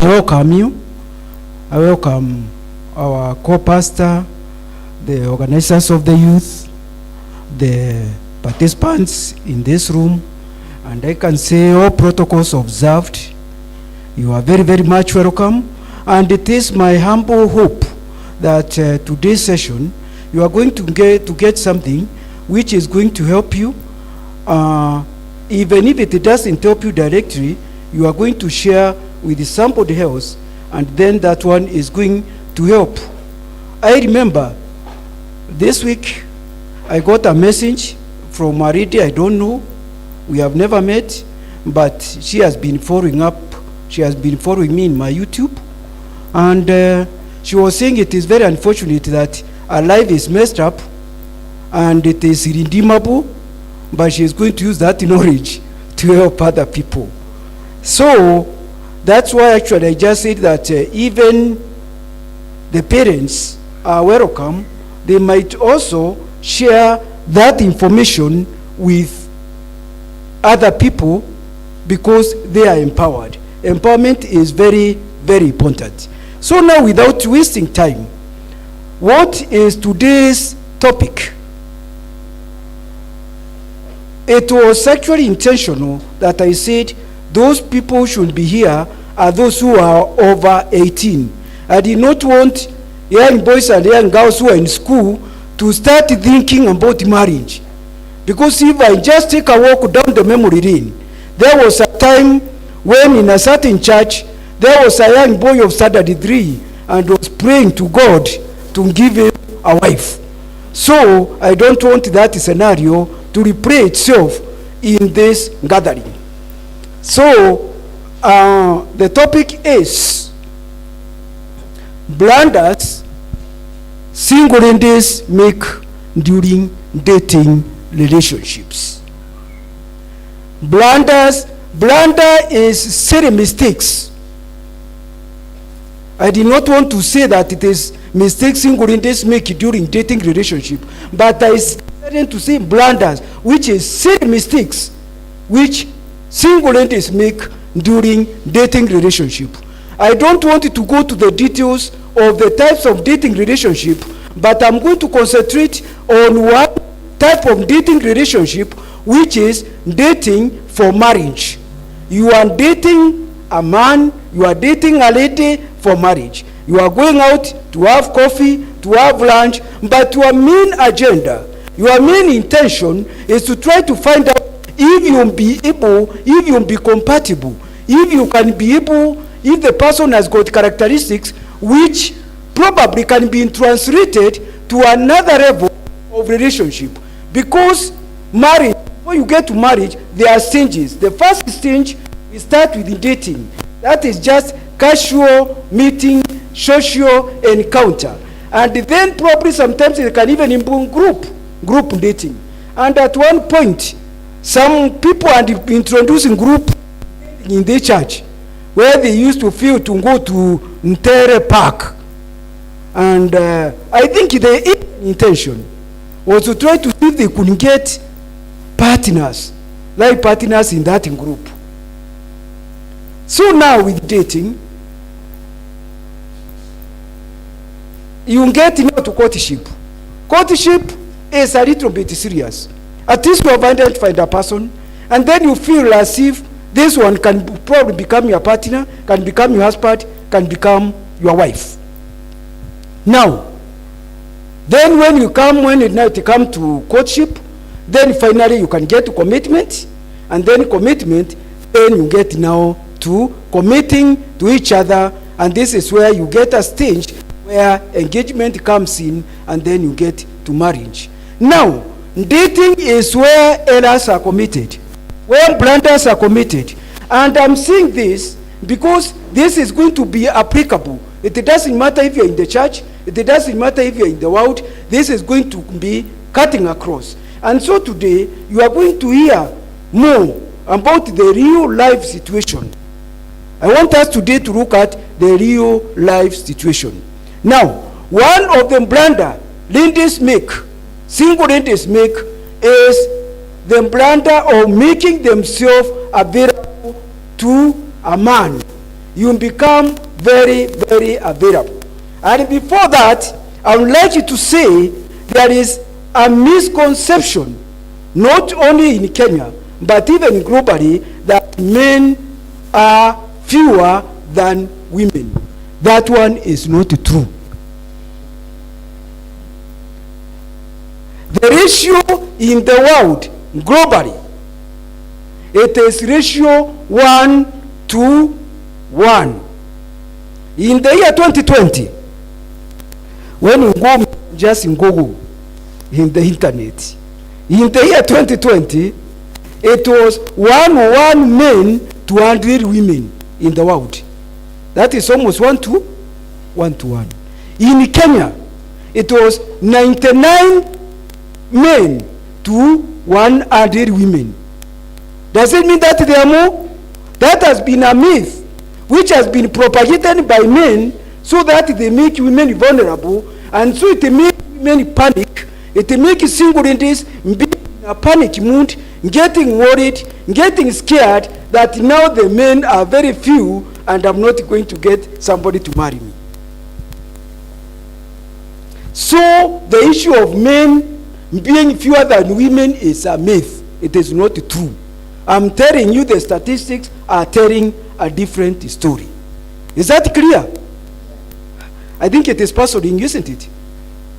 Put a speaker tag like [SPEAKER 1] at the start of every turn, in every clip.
[SPEAKER 1] welcome you. I welcome our co-pastor, the organizers of the youth, the participants in this room, and I can say all protocols observed. You are very, very much welcome. And it is my humble hope that today's session, you are going to get something which is going to help you. Even if it doesn't help you directly, you are going to share with somebody else, and then that one is going to help. I remember this week, I got a message from a lady I don't know. We have never met, but she has been following up. She has been following me in my YouTube. And she was saying it is very unfortunate that her life is messed up and it is irredeemable, but she is going to use that knowledge to help other people. So that's why actually I just said that even the parents are welcome. They might also share that information with other people because they are empowered. Empowerment is very, very important. So now, without wasting time, what is today's topic? It was actually intentional that I said those people should be here are those who are over 18. I did not want young boys and young girls who are in school to start thinking about marriage. Because if I just take a walk down the memory lane, there was a time when in a certain church, there was a young boy of standard 3 and was praying to God to give him a wife. So I don't want that scenario to replay itself in this gathering. So the topic is blunders single ladies make during dating relationships. Blunder is silly mistakes. I did not want to say that it is mistakes single ladies make during dating relationship, but I started to say blunders, which is silly mistakes which single ladies make during dating relationship. I don't want to go to the details of the types of dating relationship, but I'm going to concentrate on one type of dating relationship, which is dating for marriage. You are dating a man, you are dating a lady for marriage. You are going out to have coffee, to have lunch, but your main agenda, your main intention is to try to find out if you'll be able, if you'll be compatible, if you can be able, if the person has got characteristics which probably can be translated to another level of relationship. Because marriage, when you get to marriage, there are stages. The first stage, we start with the dating. That is just casual meeting, social encounter. And then probably sometimes it can even involve group dating. And at one point, some people are introducing group in the church, where they used to feel to go to Mutea Park. And I think the intention was to try to see if they could get partners, like partners in that group. So now with dating, you get to courtship. Courtship is a little bit serious. At least you have identified a person, and then you feel as if this one can probably become your partner, can become your husband, can become your wife. Now, then when it come to courtship, then finally you can get to commitment, and then commitment, then you get now to committing to each other, and this is where you get a stage where engagement comes in, and then you get to marriage. Now, dating is where errors are committed, where blunders are committed. And I'm saying this because this is going to be applicable. It doesn't matter if you're in the church, it doesn't matter if you're in the world, this is going to be cutting across. And so today, you are going to hear more about the real life situation. I want us today to look at the real life situation. Now, one of the blunder ladies make, single ladies make, is the blunder of making themselves available to a man you become very, very available. And before that, I would like you to say there is a misconception, not only in Kenya, but even globally, that men are fewer than women. That one is not true. The ratio in the world, globally, it is ratio 1:1. In the year 2020, when you go just in Google, in the internet, in the year 2020, it was 1 men to 100 women in the world. That is almost 1:1. In Kenya, it was 99 men to 100 women. Does it mean that there are more? That has been a myth which has been propagated by men so that they make women vulnerable, and so it makes women panic. It makes single ladies be in a panic mood, getting worried, getting scared that now the men are very few and I'm not going to get somebody to marry me. So the issue of men being fewer than women is a myth. It is not true. I'm telling you, the statistics are telling a different story. Is that clear? I think it is puzzling, isn't it?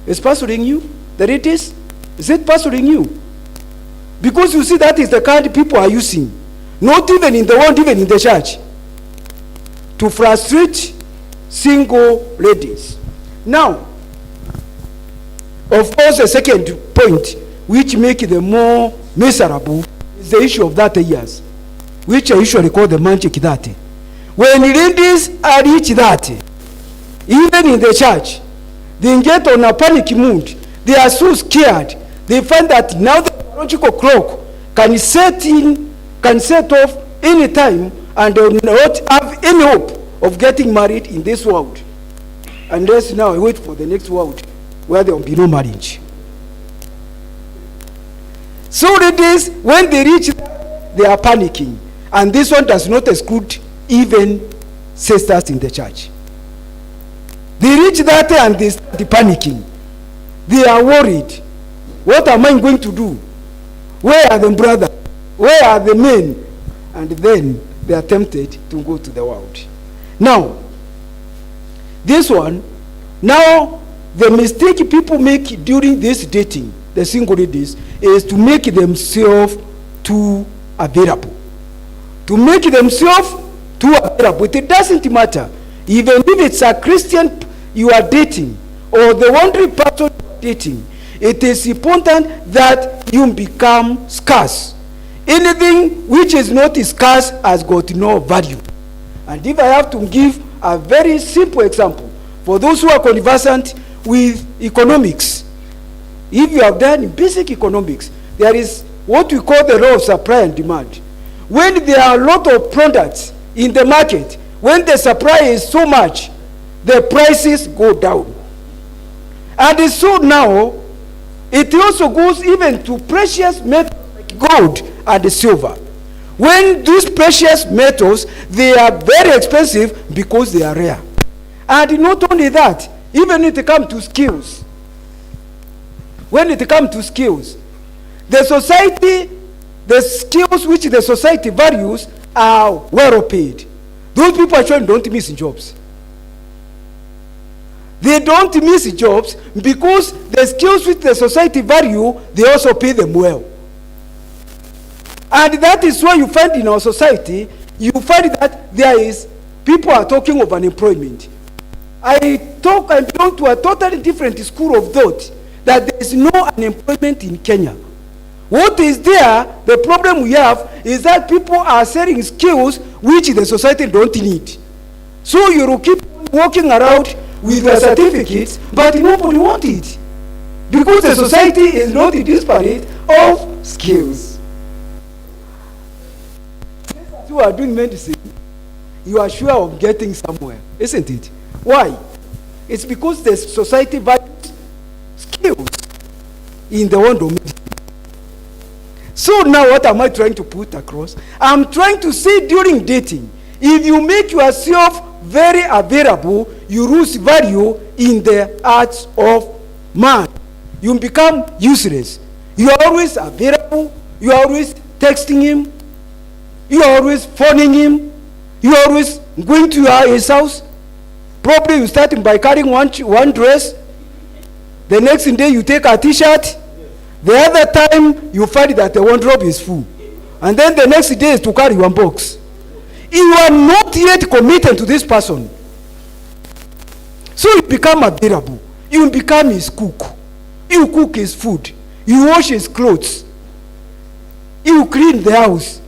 [SPEAKER 1] It's puzzling you that it is? Is it puzzling you? Because you see, that is the kind people are using, not even in the world, even in the church, to frustrate single ladies. Now, of course, the second point which make them more miserable is the issue of 30 years, which I usually call the magic 30. When ladies are reach 30, even in the church, they get on a panic mood. They are so scared. They find that now the biological clock can set off any time, and they will not have any hope of getting married in this world, unless now I wait for the next world where there will be no marriage. So ladies, when they reach, they are panicking, and this one does not exclude even sisters in the church. They reach that and they start panicking. They are worried. What am I going to do? Where are the brothers? Where are the men? And then they are tempted to go to the world. Now, this one, now the mistake people make during this dating, the single ladies, is to make themselves too available. To make themselves too available. It doesn't matter. Even if it's a Christian you are dating, or the wandering person you are dating, it is important that you become scarce. Anything which is not scarce has got no value. And if I have to give a very simple example, for those who are conversant with economics, if you have done basic economics, there is what we call the law of supply and demand. When there are a lot of products in the market, when the supply is so much, the prices go down. And so now, it also goes even to precious metals like gold and silver. When these precious metals, they are very expensive because they are rare. And not only that, even when it comes to skills, the society, the skills which the society values are well paid. Those people actually don't miss jobs. They don't miss jobs because the skills which the society value, they also pay them well. And that is why you find in our society, you find that there is, people are talking of unemployment. I belong to a totally different school of thought, that there is no unemployment in Kenya. What is there, the problem we have, is that people are selling skills which the society don't need. So you will keep walking around with your certificates, but nobody wants it. Because the society is not disparate of skills. If you are doing medicine, you are sure of getting somewhere, isn't it? Why? It's because the society values skills in the world of medicine. So now what am I trying to put across? I'm trying to say during dating, If you make yourself very available, you lose value in the hearts of man. You become useless. You are always available. You are always texting him. You are always phoning him. You are always going to his house. Probably you start by carrying one dress. The next day you take a t-shirt. The other time you find that the wardrobe is full. And then the next day is to carry one box. You are not yet committed to this person. So you become available. You become his cook. You cook his food. You wash his clothes. You clean the house.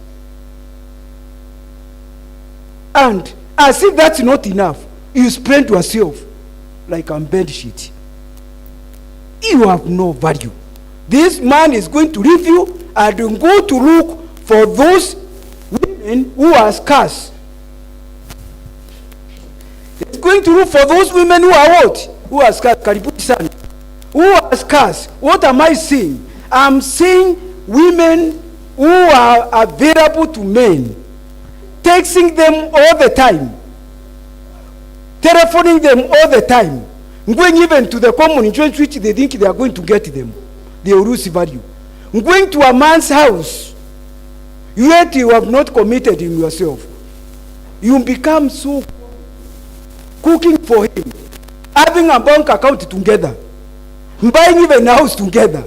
[SPEAKER 1] And as if that's not enough, you spread yourself like a bed sheet. You have no value. This man is going to leave you and go to look for those women who are scarce. He's going to look for those women who are what? Who are scarce. Who are scarce. What am I saying? I'm saying women who are available to men, texting them all the time, telephoning them all the time, going even to the common interest which they think they are going to get them. They will lose value. Going to a man's house, yet you have not committed in yourself. You become so cooking for him, having a bank account together, buying even a house together.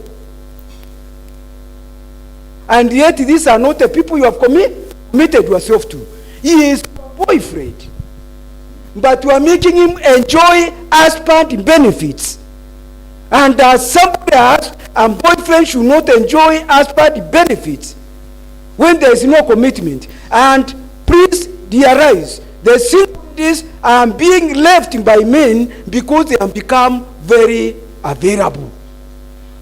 [SPEAKER 1] And yet these are not the people you have committed yourself to. He is your boyfriend. But you are making him enjoy husband benefits. And as somebody asked, a boyfriend should not enjoy husband benefits when there is no commitment. And please realize, the single ladies are being left by men because they have become very available.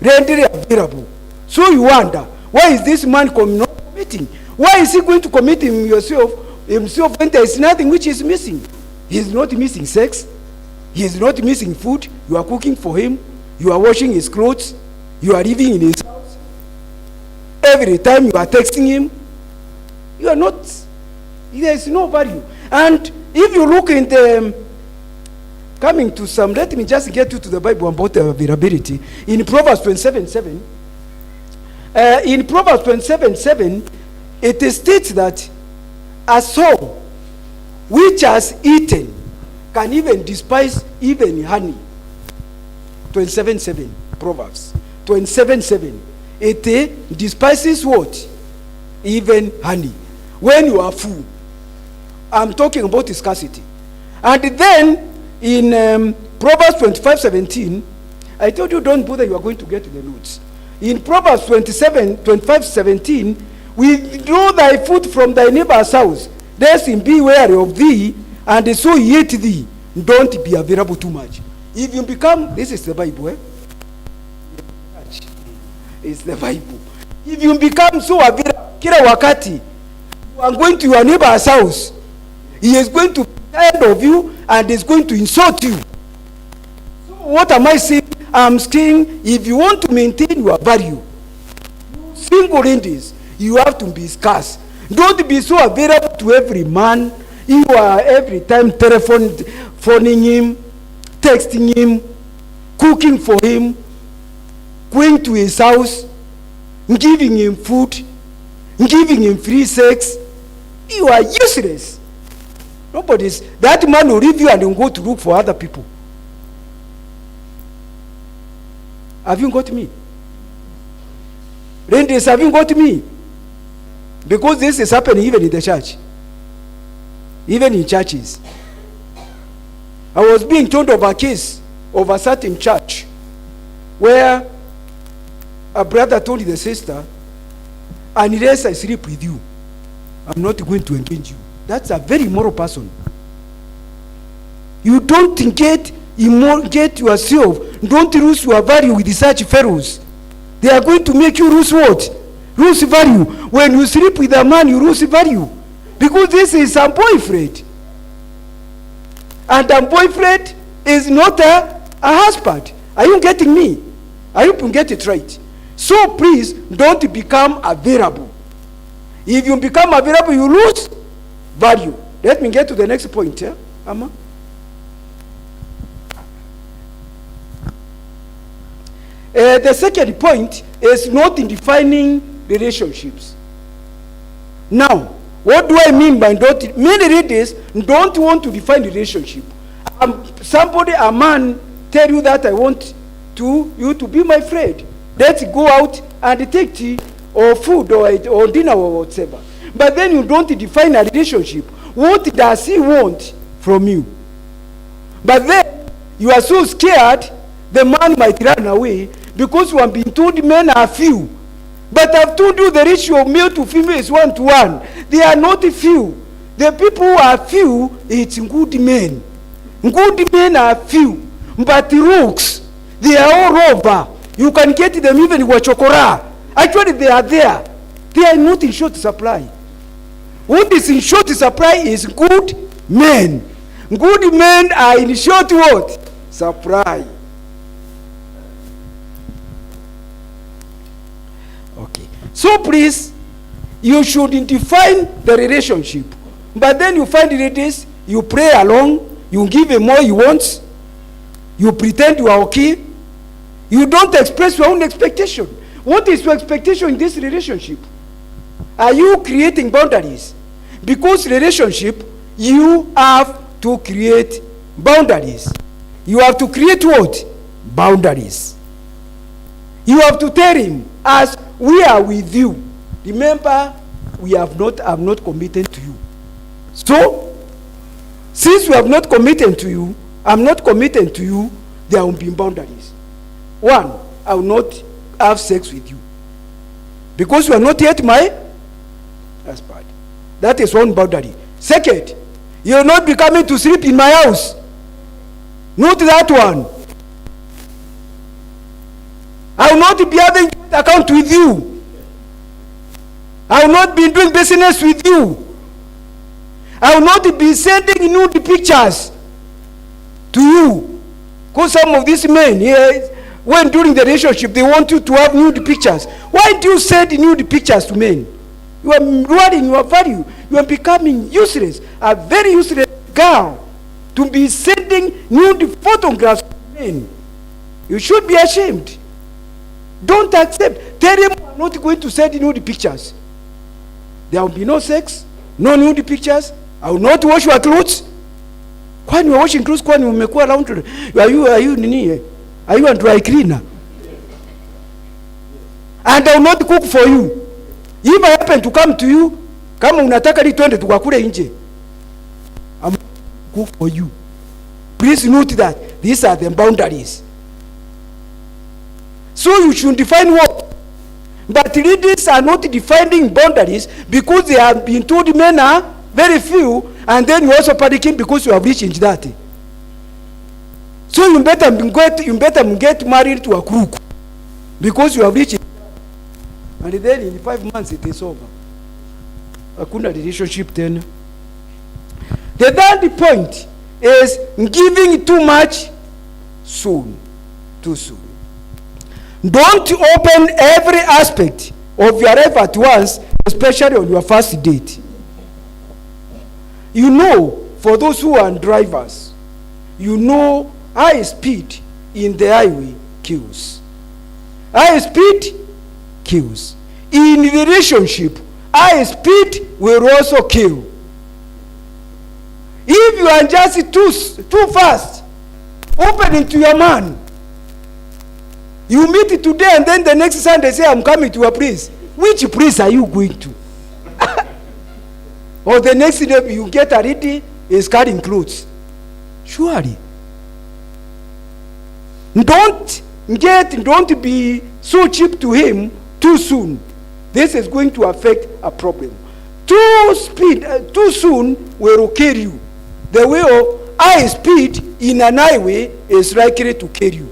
[SPEAKER 1] Readily available. So you wonder, why is this man not committing? Why is he going to commit himself when there is nothing which is missing? He is not missing sex. He is not missing food. You are cooking for him. You are washing his clothes. You are living in his house. Every time you are texting him, you are not, there is no value. And if you look in the, coming to some, let me just get you to the Bible about availability. In Proverbs 27:7, in Proverbs 27:7, it states that a soul which has eaten can even despise even honey. 27:7, Proverbs 27:7. It despises what? Even honey. When you are full. I'm talking about scarcity. And then in Proverbs 25:17, I told you don't bother, you are going to get to the notes. In Proverbs 25:17, withdraw thy foot from thy neighbor's house, lest him be wary of thee, and so he hate thee. Don't be available too much. If you become, this is the Bible, eh? It's the Bible. If you become so available, kila wakati, you are going to your neighbor's house, he is going to be tired of you and is going to insult you. So what am I saying? I'm saying, if you want to maintain your value, single ladies, you have to be scarce. Don't be so available to every man. You are every time phoning him, texting him, cooking for him, going to his house, giving him food, giving him free sex. You are useless. That man will leave you and will go to look for other people. Have you got me? Ladies, have you got me? Because this is happening even in the church. Even in churches. I was being told of a case of a certain church where a brother told the sister, unless I sleep with you, I'm not going to engage you. That's a very immoral person. You don't get yourself, don't lose your value with such fellows. They are going to make you lose what? Lose value. When you sleep with a man, you lose value. Because this is a boyfriend. And a boyfriend is not a husband. Are you getting me? I hope you get it right. So please, don't become available. If you become available, you lose value. let me get to the next point. Yeah? Amma? The second point is not in defining relationships. Now, what do I mean by don't? Many readers don't want to define relationship. Somebody, a man, tell you that I want you to be my friend. Let's go out and take tea or food or dinner or whatever. But then you don't define a relationship. What does he want from you? But then you are so scared the man might run away because you have been told men are few. But I've told you the ratio of male to female is 1:1. They are not few. The people who are few, it's good men. Good men are few. But rooks, they are all over. You can get them even in Wachokora. Actually, they are there. They are not in short supply. What is in short supply is good men. Good men are in short what? Supply. Okay. So please, you should define the relationship. But then you find it is, you pray along, you give him more he wants, you pretend you are okay, you don't express your own expectation. What is your expectation in this relationship? Are you creating boundaries? Because relationship, you have to create boundaries. You have to create what? Boundaries. You have to tell him, as we are with you, remember, I'm not committed to you. So, since we have not committed to you, I'm not committed to you, there will be boundaries. One, I will not have sex with you. Because you are not yet my husband. That is one boundary. Second, you will not be coming to sleep in my house. Not that one. I will not be having joint account with you. I will not be doing business with you. I will not be sending nude pictures to you. Because some of these men here, when during the relationship they want you to have nude pictures. Why do you send nude pictures to men? You are lowering your value. You are becoming useless. A very useless girl to be sending nude photographs to men. You should be ashamed. Don't accept. Tell him I'm not going to send nude pictures. There will be no sex, no nude pictures. I will not wash your clothes. When you are washing clothes, when you make laundry, are you a dry cleaner? And I will not cook for you. If I happen to come to you, kama unataka ni twende tukakule nje, I'm cook for you. Please note that these are the boundaries. So you should define what. But leaders are not defining boundaries because they have been told men are very few, and then you also panicking because you have reached that. So you better get married to a crook because you have reached it. And then in 5 months it is over. Hakuna relationship then. The third point is giving too much soon, too soon. Don't open every aspect of your life at once, especially on your first date. You know, for those who are drivers, you know high speed in the highway kills. High speed kills. In relationship, high speed will also kill. If you are just too fast, opening to your man, you meet it today and then the next Sunday say, I'm coming to a priest. Which priest are you going to? Or the next day you get a ready is carrying clothes. Surely. Don't be so cheap to him too soon. This is going to affect a problem. Too soon will kill you. The way of high speed in an highway is likely to kill you.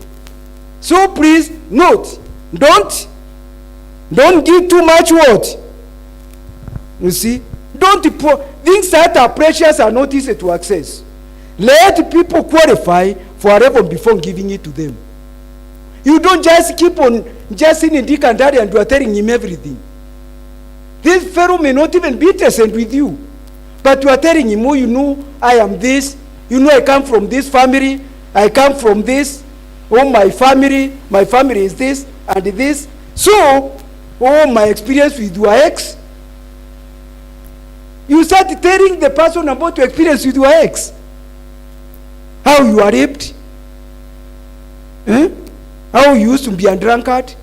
[SPEAKER 1] So please note, don't give too much what? You see? Things that are precious are not easy to access. Let people qualify for a level before giving it to them. You don't just keep on just in Dick and you are telling him everything. This fellow may not even be interested with you. But you are telling him, oh, you know, I am this. You know, I come from this family. I come from this. Oh, my family is this and this. So, oh, my experience with your ex. You start telling the person about your experience with your ex. How you are raped. How you used to be a drunkard.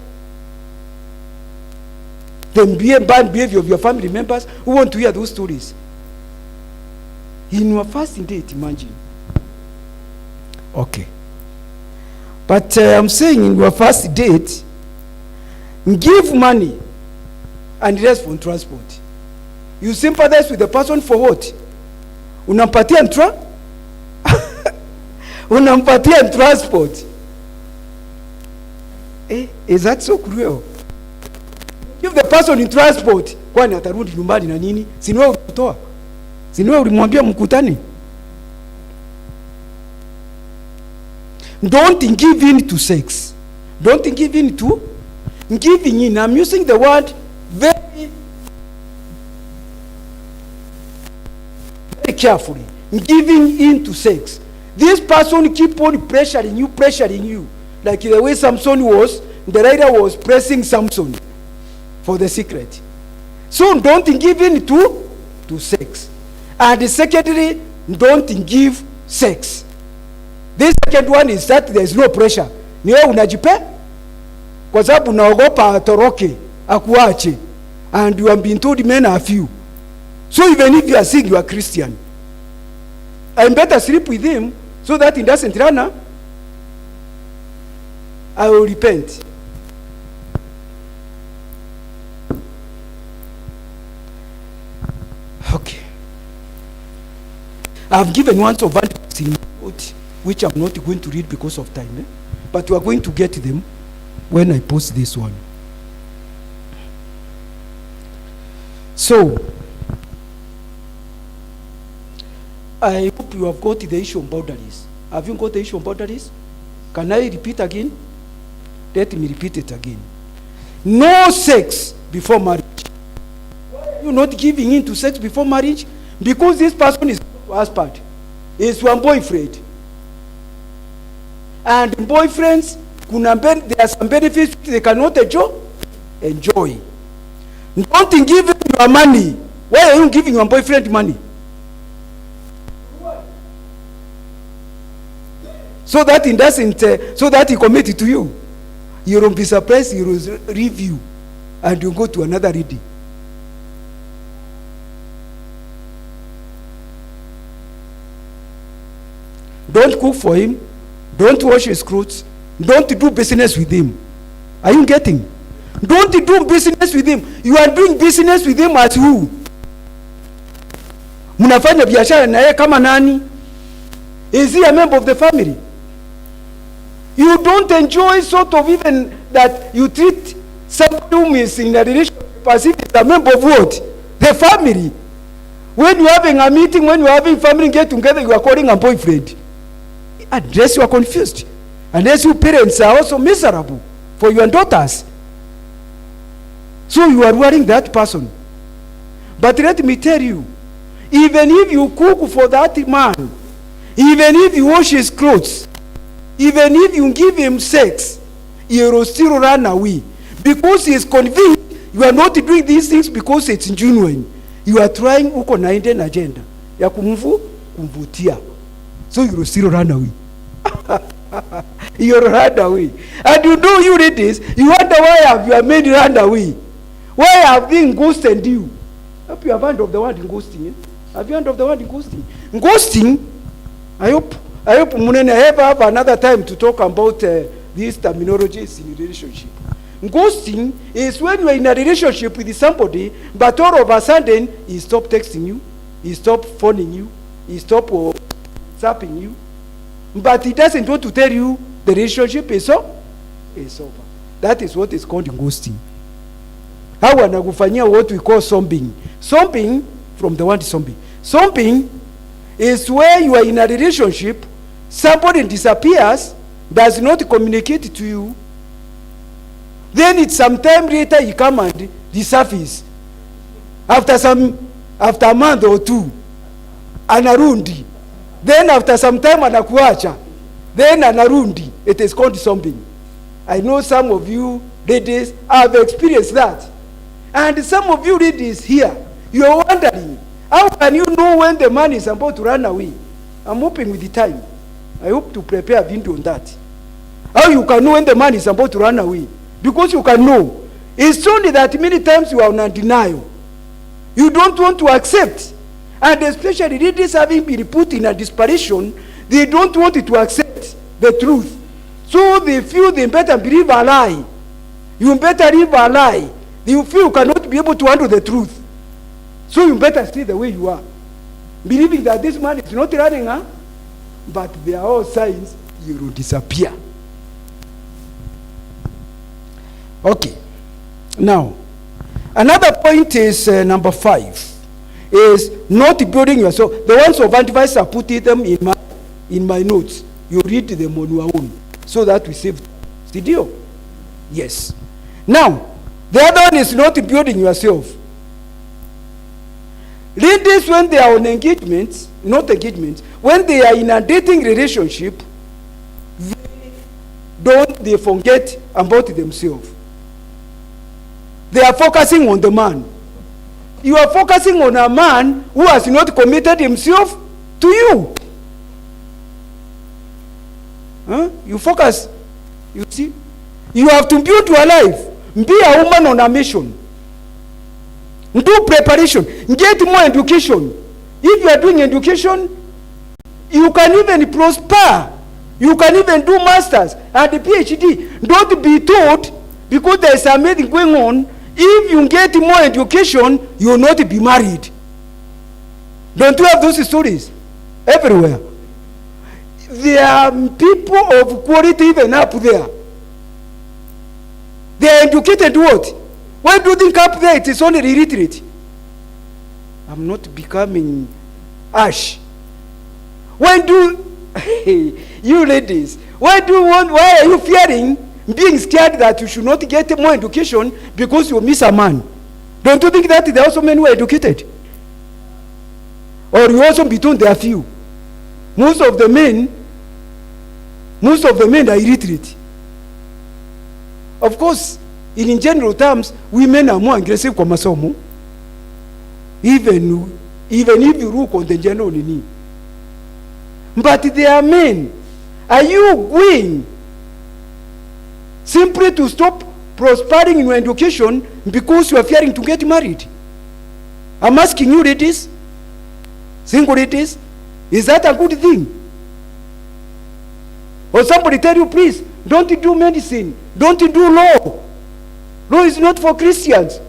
[SPEAKER 1] The bad behavior of your family members. Who want to hear those stories? In your first date, imagine. Okay. But I'm saying in your first date, give money and rest for transport. You sympathize with the person for what? Unampatia unampatia transport. Is that so cruel? Give the person in transport, kwani atarudi nyumbani na nini? Si wewe ulitoa? Si wewe ulimwambia mkutane? Don't give in to sex. Don't give in to giving in. I'm using the word very carefully. Giving in to sex. This person keep on pressuring you. Like the way Samson was, the writer was pressing Samson for the secret. So don't give in to sex. And secondly, don't give sex. This second one is that there is no pressure. Ni wewe unajipe kwa sababu unaogopa atoroke akuache, and you have been told men are few. So even if you are sick, you are Christian, I better sleep with him so that he doesn't run. I will repent. Okay. I have given one of advice which I'm not going to read because of time, but we are going to get them when I post this one. So, I hope you have got the issue on boundaries. Have you got the issue on boundaries? Can I repeat again? Let me repeat it again. No sex before marriage. Why are you not giving in to sex before marriage? Because this person is your husband, is your boyfriend. And boyfriends, there are some benefits they cannot enjoy. Don't give him your money. Why are you giving your boyfriend money? So that he doesn't, so that he commit to you. You won't be surprised. He will review, and you go to another reading. Don't cook for him. Don't wash his clothes. Don't do business with him. Are you getting? Don't do business with him. You are doing business with him as who? Mnafanya biashara na yeye kama nani? Is he a member of the family? You don't enjoy sort of even that you treat somebody who is in a relationship as if it's a member of what? The family. When you're having a meeting, when you're having family get together, you are calling a boyfriend. Unless you are confused. Unless your parents are also miserable for your daughters. So you are worrying that person. But let me tell you, even if you cook for that man, even if you wash his clothes, even if you give him sex, he will still run away. Because he is convinced you are not doing these things because it's genuine. You are trying uko na hidden agenda ya kumvutia. So you will still run away. You will run away. And you know you read this, you wonder why have you made run away? Why have been ghosted you? Hope you have heard of the word in ghosting. Have you heard of the word in ghosting? Ghosting, I hope Munene ever have another time to talk about these terminologies in relationship. Ghosting is when you are in a relationship with somebody, but all of a sudden he stop texting you, he stop phoning you, he stop zapping you, but he doesn't want to tell you the relationship is over. That is what is called ghosting. How wanakufanyia what we call sombing. Sombing, from the word sombing. Sombing is where you are in a relationship, somebody disappears, does not communicate to you, then it's some time later he come and resurface. After a month or two, anarundi, then after some time anakuacha, then anarundi. It is called something. I know some of you ladies have experienced that, and some of you ladies here, you are wondering, how can you know when the man is about to run away? I'm hoping with the time, I hope to prepare a video on that. How you can know when the man is about to run away? Because you can know. It's only that many times you are on denial. You don't want to accept. And especially ladies having been put in a desperation, they don't want to accept the truth. So they feel they better believe a lie. You better live a lie. You feel you cannot be able to handle the truth. So you better stay the way you are. Believing that this man is not running, but there are all signs you will disappear. Okay. Now, another point is number 5. Is not building yourself. The ones of advice I put them in my notes. You read them on your own, so that we save the deal. Yes. Now, the other one is not building yourself. Ladies, when they are on engagements, not engagements, when they are in a dating relationship, they forget about themselves. They are focusing on the man. You are focusing on a man who has not committed himself to you. You focus. You see? You have to build your life. Be a woman on a mission. Do preparation. Get more education. If you are doing education, you can even prosper. You can even do masters and the PhD. Don't be told, because there is something going on, if you get more education, you will not be married. Don't you have those stories everywhere? There are people of quality even up there. They are educated what? Why do you think up there it is only illiterate? I'm not becoming ash. Why do you ladies, why are you fearing, being scared that you should not get more education because you miss a man? Don't you think that there are also men who are educated? Or you also between there are few? Most of the men are illiterate. Of course, in general terms, women are more aggressive kwa masomo. Even if you look on the general nini. But there are men. Are you going simply to stop prospering in your education because you are fearing to get married? I'm asking you, ladies, single ladies, is that a good thing? Or somebody tell you, please, don't do medicine, don't do law. Law is not for Christians.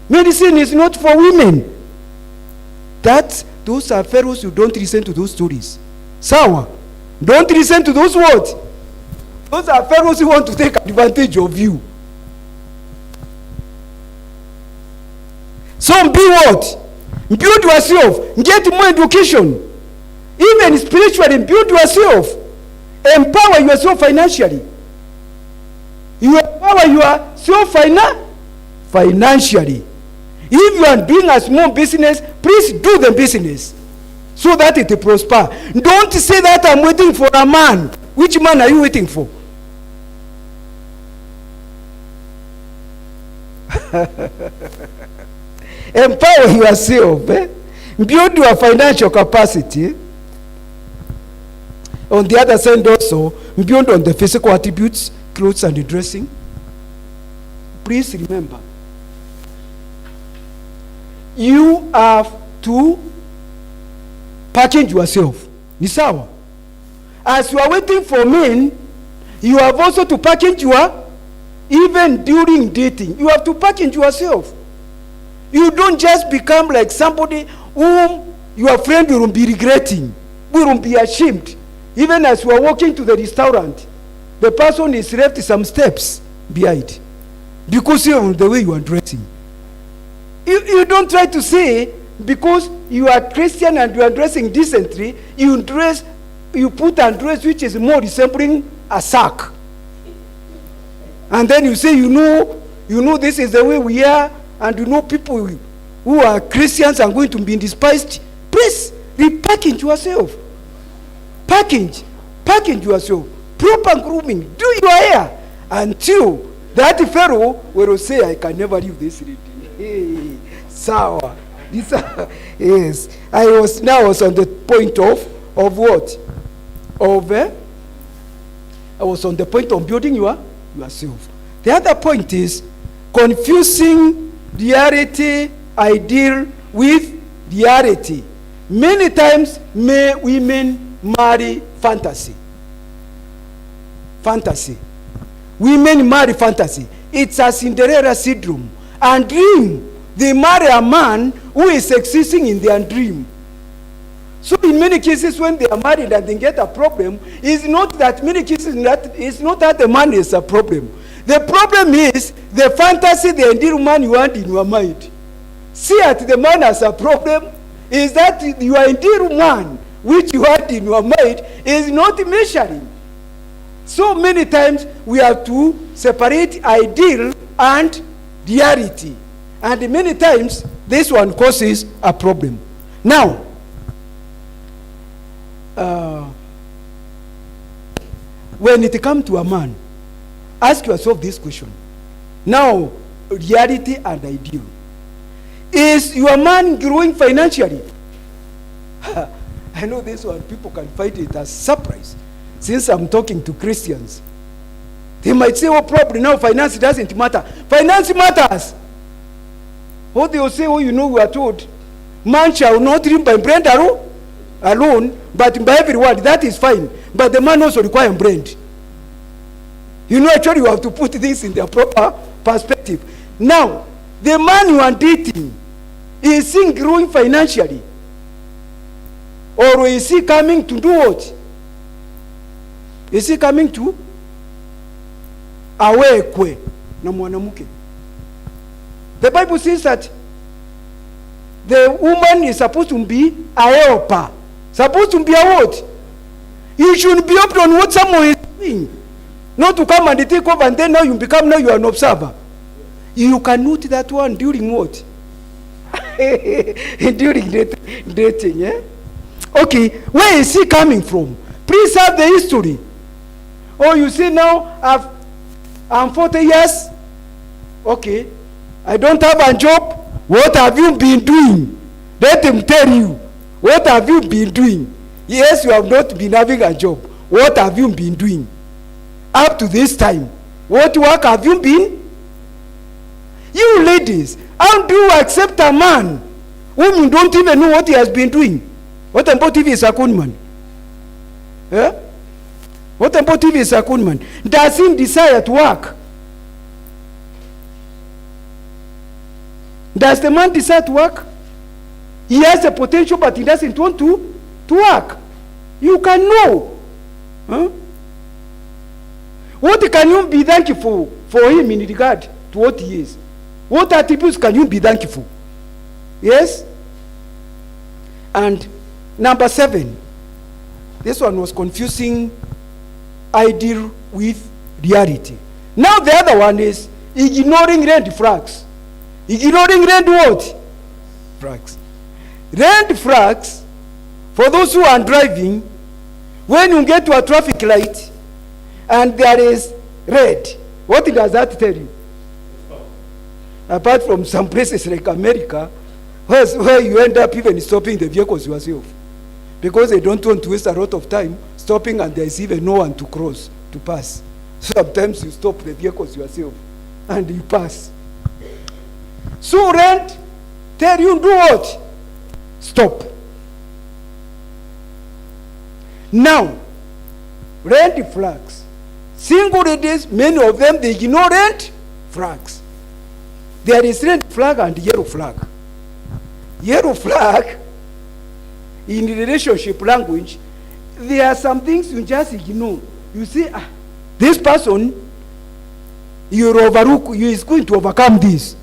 [SPEAKER 1] Medicine is not for women. Those are fellows who don't listen to those stories. Sawa. Don't listen to those words. Those are fellows who want to take advantage of you. So be what? Build yourself. Get more education. Even spiritually, build yourself. Empower yourself financially. You empower yourself financially. If you are doing a small business, please do the business so that it will prosper. Don't say that I'm waiting for a man. Which man are you waiting for? Empower yourself. Build your financial capacity. On the other side also, build on the physical attributes, clothes and dressing. Please remember, you have to package yourself. Ni sawa. As you are waiting for men, you have also to package even during dating. You have to package yourself. You don't just become like somebody whom your friend will be regretting, will be ashamed. Even as you are walking to the restaurant, the person is left some steps behind because of the way you are dressing. You don't try to say because you are Christian and you are dressing decently, you put a dress which is more resembling a sack. And then you say, you know this is the way we are, and you know people who are Christians are going to be despised Please, repackage yourself. Package yourself. Proper grooming. Do your hair until that fellow will say, I can never leave this lady. Hey, sour. This, yes. I was on the point of what? I was on the point of building yourself. The other point is confusing reality, ideal with reality. Many times women marry fantasy. Women marry fantasy. It's a Cinderella syndrome. And dream. They marry a man who is existing in their dream. So in many cases when they are married and they get a problem, it's not that the man is a problem. The problem is the fantasy, the ideal man you want in your mind. See at the man as a problem is that your ideal man which you had in your mind is not measuring. So many times we have to separate ideal and reality. And many times this one causes a problem. Now, when it comes to a man, ask yourself this question. Now, reality and ideal. Is your man growing financially? I know this one, people can find it as surprise. Since I'm talking to Christians, they might say, oh, probably now finance doesn't matter. Finance matters. What they will say, oh, you know, we are told, man shall not live by bread alone, but by every word. That is fine. But the man also requires bread. You know, actually, you have to put things in their proper perspective. Now, the man you are dating, is he growing financially? Or is he coming to do what? Is he coming to awekwe na mwanamuke? The Bible says that the woman is supposed to be a helper. Supposed to be a what? You should be up on what someone is doing. Not to come and take over and then now you are an observer. You can note that one during what? During dating, yeah? Okay, where is he coming from? Please have the history. Oh, you see now, I'm 40 years. Okay, I don't have a job. What have you been doing? Let him tell you. What have you been doing? Yes, you have not been having a job. What have you been doing? Up to this time. What work have you been? You ladies, how do you accept a man whom you don't even know what he has been doing? What about if he is a conman? Yeah? What about if he is a conman? Does he desire to work? Does the man desire to work? He has the potential, but he doesn't want to work. You can know. Huh? What can you be thankful for him in regard to what he is? What attributes can you be thankful? Yes? And number 7. This one was confusing ideal with reality. Now the other one is ignoring red flags. Ignoring red what? Flags. Red flags, for those who are driving, when you get to a traffic light and there is red, what does that tell you? Apart from some places like America, where you end up even stopping the vehicles yourself. Because they don't want to waste a lot of time stopping and there is even no one to cross, to pass. Sometimes you stop the vehicles yourself and you pass. So red, tell you do what? Stop. Now, red flags. Single ladies, many of them, they ignore red flags. There is red flag and yellow flag. Yellow flag, in relationship language, there are some things you just ignore. You say, this person, you is going to overcome this.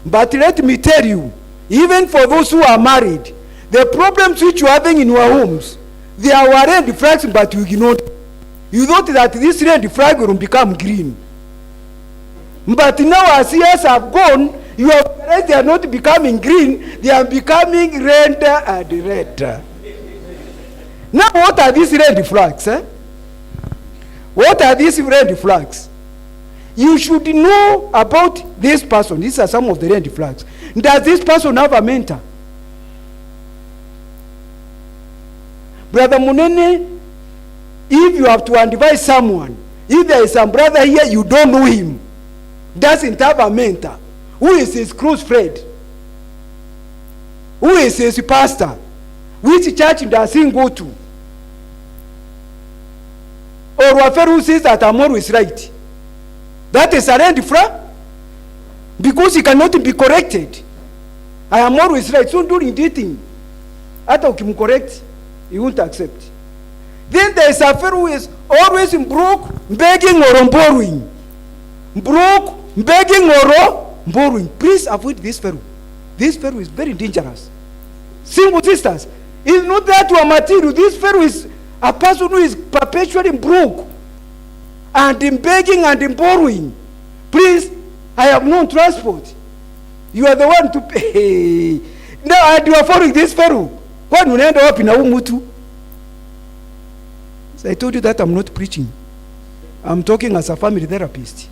[SPEAKER 1] But let me tell you, even for those who are married, the problems which you are having in your homes, they are red flags, but you ignored. You thought that this red flag will become green. But now as years have gone, Your parents, they are not becoming green, they are becoming red and red. Now, what are these red flags? What are these red flags? You should know about this person. These are some of the red flags. Does this person have a mentor? Brother Munene, if you have to advise someone, if there is some brother here, you don't know him, doesn't have a mentor, who is his close friend, who is his pastor, which church does he go to, or a fellow who says that I'm always right, that is a red flag, because he cannot be corrected. I am always right. So during dating, after you correct, he won't accept. Then there is a fellow who is always broke, begging or borrowing. Broke, begging or borrowing. Please avoid this fellow. This fellow is very dangerous. Single sisters, it's not that you are material. This fellow is a person who is perpetually broke and in begging and in borrowing. Please, I have no transport. You are the one to pay. Now, and you are following this fellow. When you end up in a umutu. So I told you that I'm not preaching. I'm talking as a family therapist.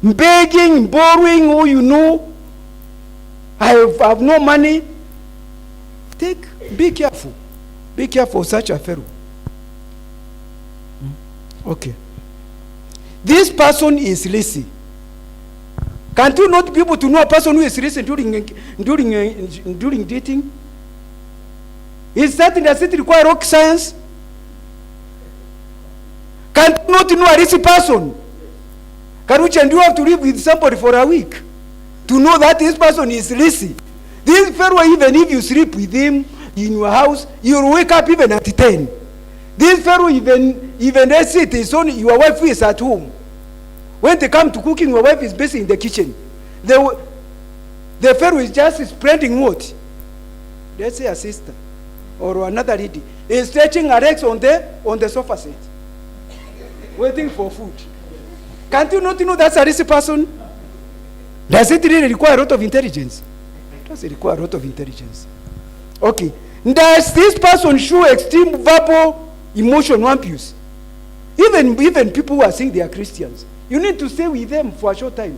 [SPEAKER 1] Begging, borrowing, who you know, I have no money. Be careful. Be careful of such a fellow. Okay. This person is lazy. Can't you not be able to know a person who is lazy during dating? Is that does it require rocket science? Can't you not know a lazy person? And you have to live with somebody for a week to know that this person is lazy. This fellow, even if you sleep with him in your house, you'll wake up even at 10. This fellow, even let's say it is only your wife who is at home. When they come to cooking, your wife is busy in the kitchen. The fellow is just spreading what? Let's say a sister or another lady is stretching her legs on the sofa set, waiting for food. Can't you not know that's a lazy person? Does it really require a lot of intelligence? Does it require a lot of intelligence? Okay. Does this person show extreme verbal emotional abuse? Even people who are saying they are Christians, you need to stay with them for a short time.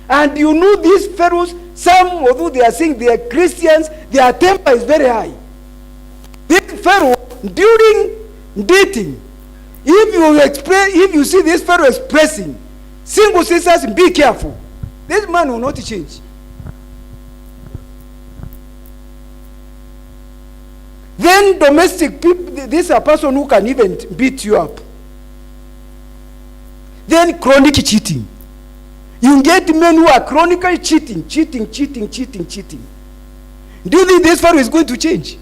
[SPEAKER 1] And you know these fellows, some although they are saying they are Christians, their temper is very high. This fellow, during dating, if you see this fellow expressing, single sisters, be careful. This man will not change. Then domestic people, this is a person who can even beat you up. Then chronic cheating. You get men who are chronically cheating. Do you think this fellow is going to change?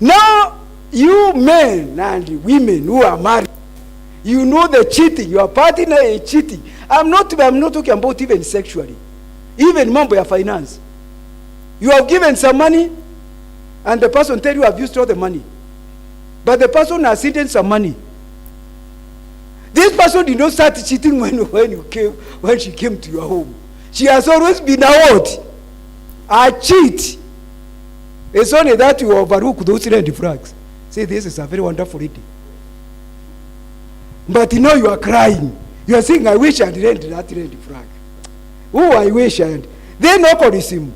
[SPEAKER 1] Now, you men and women who are married, you know the cheating. Your partner is cheating. I'm not talking about even sexually. Even mambo ya finance. You have given some money, and the person tell you have used all the money. But the person has hidden some money. This person did not start cheating when she came to your home. She has always been a what? A cheat. It's only that you overlook those red flags. Say, this is a very wonderful lady. But you know you are crying. You are saying, I wish I had read that red flag. Oh, I wish I had. Then alcoholism.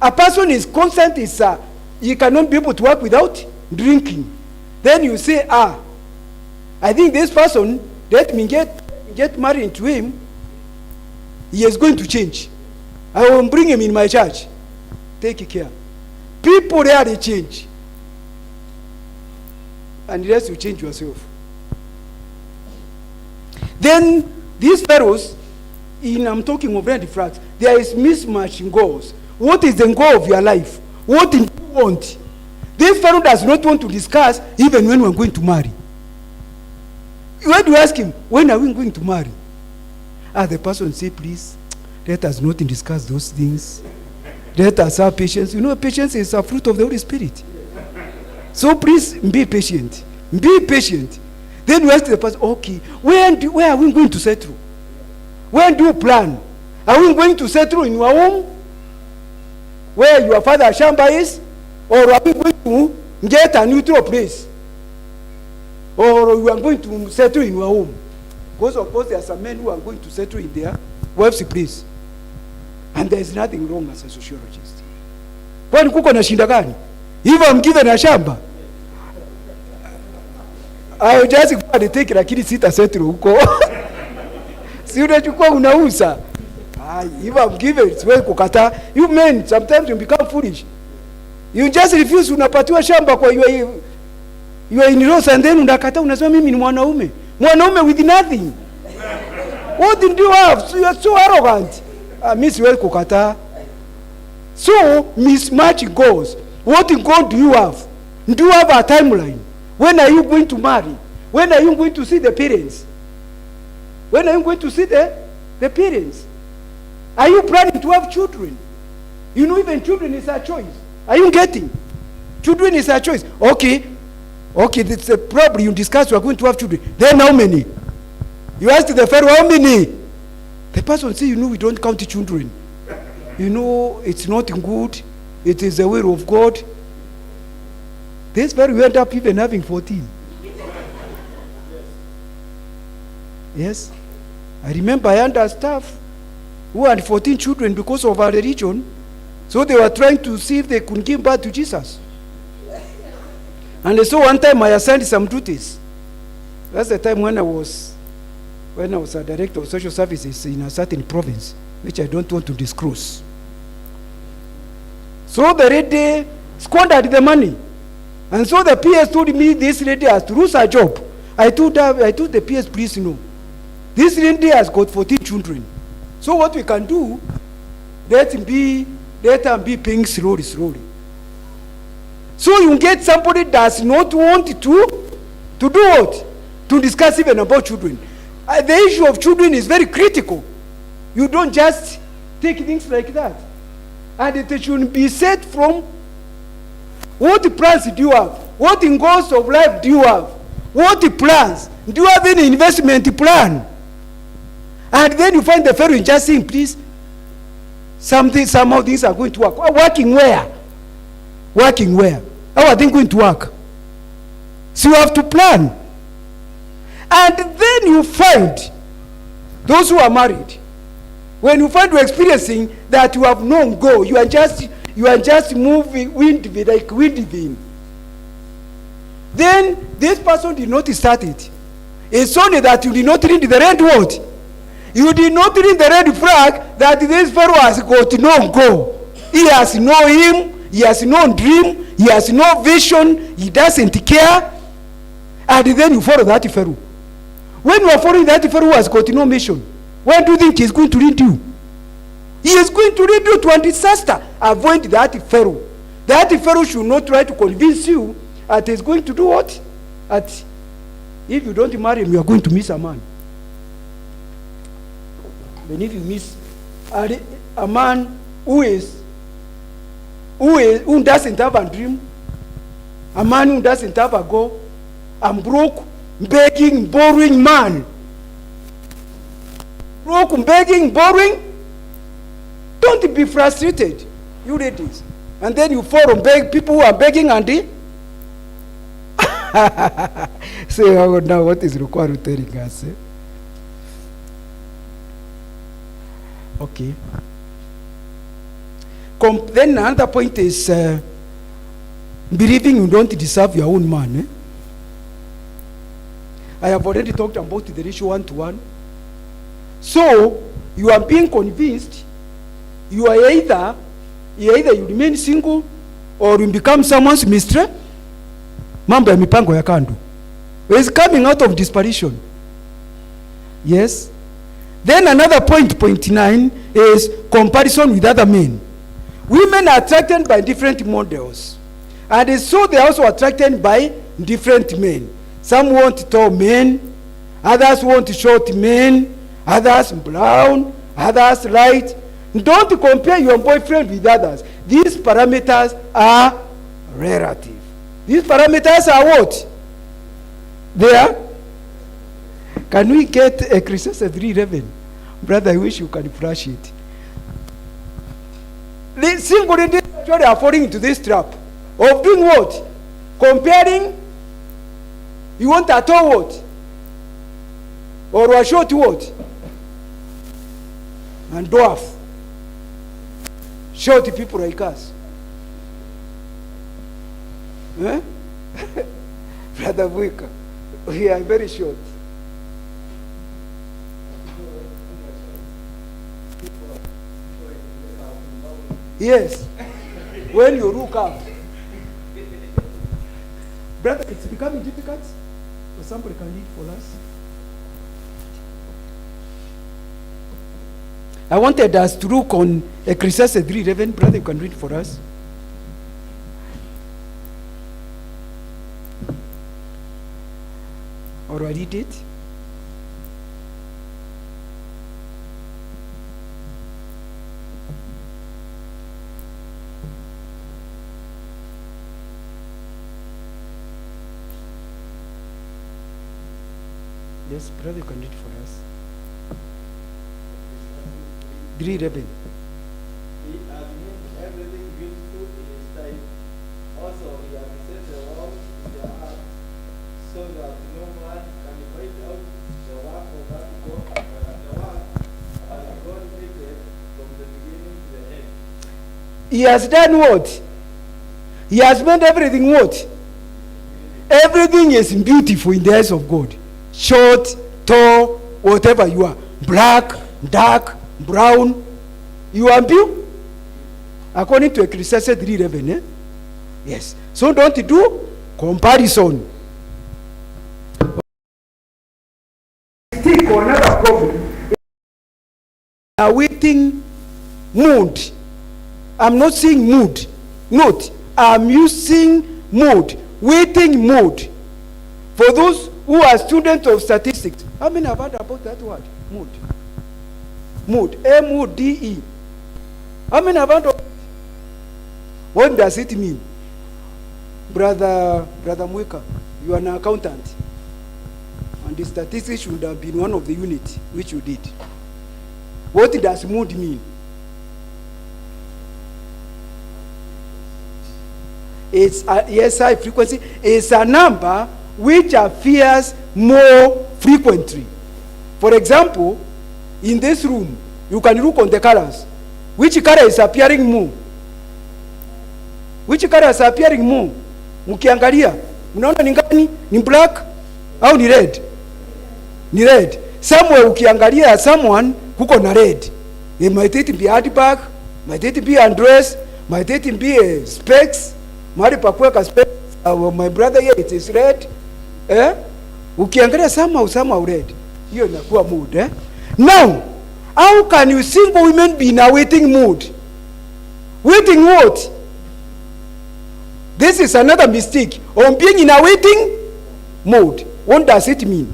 [SPEAKER 1] A person is constant, you cannot be able to work without drinking. Then you say, I think this person, let me get married to him. He is going to change. I will bring him in my church. Take care. People rarely change. Unless you change yourself. Then these fellows, I'm talking of red flags, there is mismatch in goals. What is the goal of your life? What do you want? This fellow does not want to discuss even when we're going to marry. When you ask him, when are we going to marry? The person say, please, let us not discuss those things. Let us have patience. You know, patience is a fruit of the Holy Spirit. So please, be patient. Be patient. Then you ask the person, okay, where are we going to settle? When do you plan? Are we going to settle in your home where your father's shamba is? Or are we going to get a neutral place? Or we are going to settle in your home? Because of course there are some men who are going to settle in their wife's place. And there is nothing wrong as a sociologist. Kwani kuko na shinda gani? If I'm given a shamba, I will just go and take lakini sita settle huko. Si unachukua unauza. If I'm given, it's well kukata. You men, sometimes you become foolish. You just refuse, unapatiwa shamba kwa you are in laws, and then unakata, unasema mimi ni mwanaume. Mwanaume with nothing. What did you have? So you are so arrogant. Miss well kukata. So, mismatch goes. What goal do you have? Do you have a timeline? When are you going to marry? When are you going to see the parents? When are you going to see the parents? Are you planning to have children? You know, even children is a choice. Are you getting? Children is a choice. Okay, that's a problem. You discuss you are going to have children. Then how many? You ask the Pharaoh, how many? The person say, you know, we don't count children. You know, it's not good. It is the will of God. This Pharaoh will end up even having 14. Yes. I remember I had a staff who had 14 children because of our religion. So they were trying to see if they could give birth to Jesus. And so one time I assigned some duties. That's the time when I was a director of social services in a certain province, which I don't want to disclose. So the lady squandered the money. And so the PS told me this lady has to lose her job. I told the PS, please no. This lady has got 14 children. So what we can do, let her be paying slowly. So you get somebody that does not want to do what? To discuss even about children. The issue of children is very critical. You don't just take things like that. And it should be set from what plans do you have? What goals of life do you have? What plans? Do you have any investment plan? And then you find the Pharaoh just saying, please, somehow things are going to work. Working where? Working where? How are they going to work? So you have to plan. And then you find those who are married. When you find you're experiencing that you have no goal, you are just moving wind like wind in. Then this person did not start it. It's only that you did not read the red word. You did not read the red flag that this fellow has got no goal. He has no aim, he has no dream, he has no vision, he doesn't care. And then you follow that fellow. When you are following that fellow who has got no mission, where do you think he is going to lead you? He is going to lead you to a disaster. Avoid that fellow. That fellow should not try to convince you that he is going to do what? That if you don't marry him, you are going to miss a man. And if you miss a man who doesn't have a dream, a man who doesn't have a goal, a broke, begging, borrowing man. Broke, begging, borrowing. Don't be frustrated, you ladies. And then you fall on people who are begging and they say, oh, now what is Rukwaru telling us? Okay. Then another point is believing you don't deserve your own man. Eh? I have already talked about the ratio 1-to-1. So you are being convinced you are either you remain single or you become someone's mistress. Mambo ya mipango ya kando. It's coming out of desperation. Yes. Then another point 9, is comparison with other men. Women are attracted by different models. And so they are also attracted by different men. Some want tall men, others want short men, others brown, others light. Don't compare your boyfriend with others. These parameters are relative. These parameters are what? They are. Can we get Ecclesiastes 3:11? Brother, I wish you can flash it. The single actually are falling into this trap of doing what? Comparing. You want a tall what? Or a short what? And dwarf. Short people like us. Eh? Brother Wika, we are very short. Yes. When you look up. Brother, it's becoming difficult. So somebody can read for us. I wanted us to look on Ecclesiastes 3:11. Brother, you can read for us. Or I read it. Yes, brother, you can read for us. 3:11.
[SPEAKER 2] He has made everything beautiful in his time. Also, he has set the world in their heart, so that no man can find out the work of that God, the work that God created from the beginning to the end.
[SPEAKER 1] He has done what? He has made everything what? Everything is beautiful in the eyes of God. Short, tall, whatever you are. Black, dark, brown. You are beautiful. According to Ecclesiastes 3:11, eh? Yes. So don't do comparison. Stick on another problem. A waiting mood. I'm not saying mood. Note, I'm using mood. Waiting mood. For those who are students of statistics, how many have heard about that word? Mood. Mood. M-O-D-E. How many have heard of it? What does it mean? Brother Mweka, you are an accountant. And the statistics should have been one of the units which you did. What does mood mean? It's a SI frequency. It's a number which appears more frequently. For example, in this room, you can look on the colors. Which color is appearing more? Which color is appearing more? Mkiangalia, mnaona ni gani? Ni black au ni red? Ni red. Somewhere ukiangalia someone kuko na red. It might it be handbag, might it be undress, might it be a specs, mahali pa kuweka specs. My brother here, it is red. Ukiangalia somehow red. Hiyo inakuwa mood, eh? Now, how can you single women be in a waiting mood? Waiting what? This is another mistake. On being in a waiting mode. What does it mean?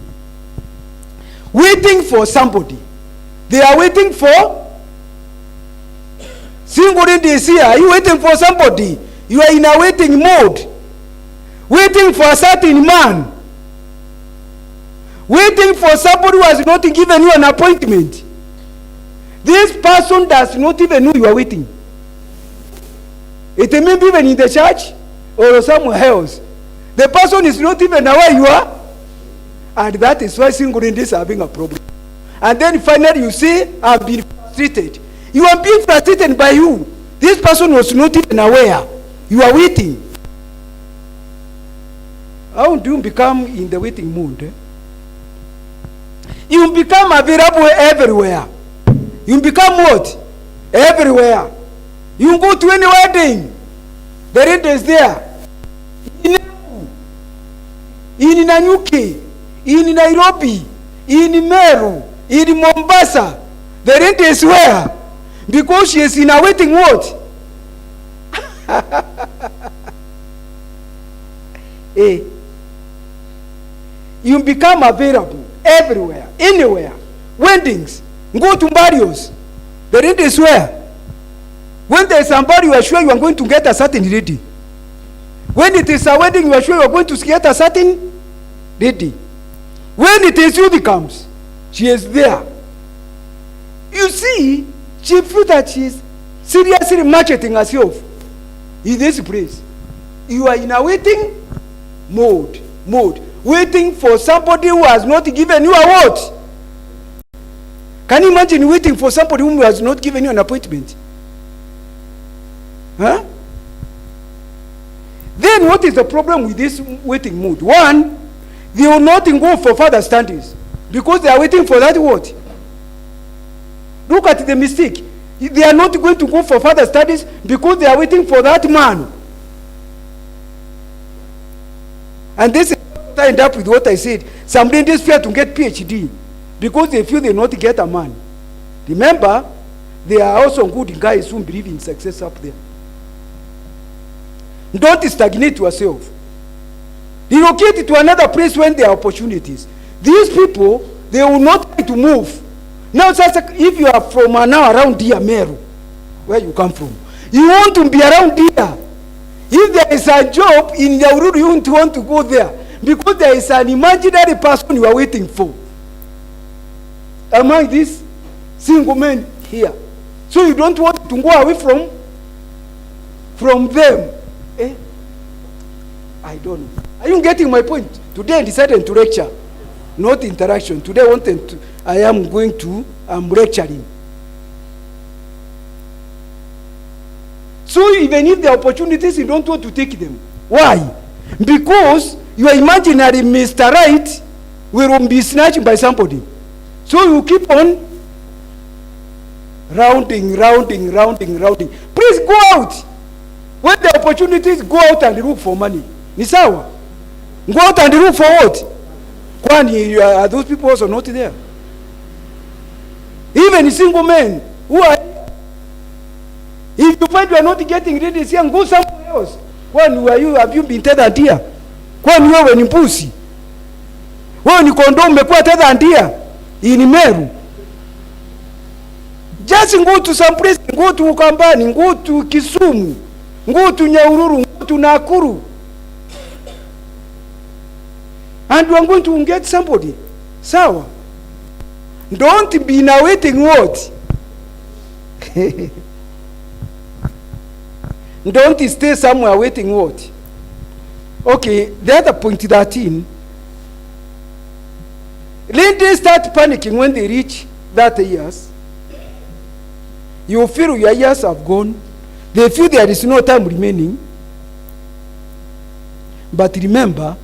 [SPEAKER 1] Waiting for somebody. They are waiting for single ladies here. Are you waiting for somebody? You are in a waiting mode. Waiting for a certain man. Waiting for somebody who has not given you an appointment. This person does not even know you are waiting. It may be even in the church or somewhere else. The person is not even aware you are. And that is why single ladies are having a problem. And then finally you see, I've been frustrated. You are being frustrated by you. This person was not even aware. You are waiting. How do you become in the waiting mood? Eh? You become available everywhere. You become what? Everywhere. You go to any wedding. The rent is there. In Nanyuki, in Nairobi, in Meru, in Mombasa. The rent is where? Because she is in a waiting what? Hey. You become available everywhere, anywhere. Weddings, go to burials. The rent is where? When there is somebody you are sure you are going to get a certain lady. When it is a wedding, you are sure you are going to get a certain lady. When it is you that comes, she is there. You see, she feels that she's seriously marketing herself in this place. You are in a waiting mode, waiting for somebody who has not given you a what? Can you imagine waiting for somebody who has not given you an appointment? Huh? Then what is the problem with this waiting mood? One, they will not go for further studies because they are waiting for that what? Look at the mistake. They are not going to go for further studies because they are waiting for that man. And this is what I end up with what I said. Some ladies fear to get PhD because they feel they not get a man. Remember, there are also good guys who believe in success up there. Don't stagnate yourself. Relocate to another place when there are opportunities. These people, they will not try to move. Now, if you are from now around here, Meru, where you come from, you want to be around here. If there is a job in Yaururu, you don't want to go there because there is an imaginary person you are waiting for among these single men here. So you don't want to go away from them. Eh? I don't know. Are you getting my point? Today I decided to lecture, not interaction. Today I'm lecturing. So even if there are opportunities, you don't want to take them. Why? Because your imaginary Mr. Right will be snatched by somebody. So you keep on rounding. Please go out. When the opportunities, go out and look for money. Ni sawa? Go out and look for what? Kwani are those people also not there? Even single men who are, if you find you are not getting ready, say and go somewhere else. When have you been tethered here? Kwani wewe ni mpusi? Wewe ni kondoo umekuwa tethered here in Meru? Just go to some place, go to Ukambani, go to Kisumu, go to Nyahururu, go to Nakuru. And you are going to get somebody. Sawa. Don't be in a waiting what? Don't stay somewhere waiting what? Okay, the other point 13. Ladies start panicking when they reach that years. You feel your years have gone. They feel there is no time remaining. But remember,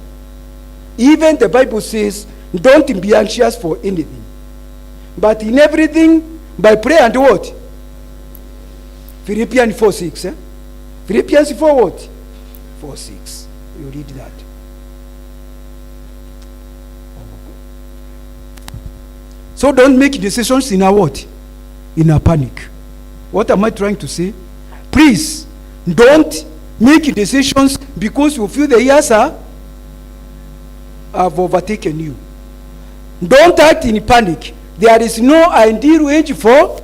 [SPEAKER 1] even the Bible says, don't be anxious for anything. But in everything, by prayer and what? Philippians 4:6. Eh? Philippians 4 what? 4:6. You read that. So don't make decisions in a what? In a panic. What am I trying to say? Please, don't make decisions because you feel the years have overtaken you. Don't act in panic. There is no ideal age for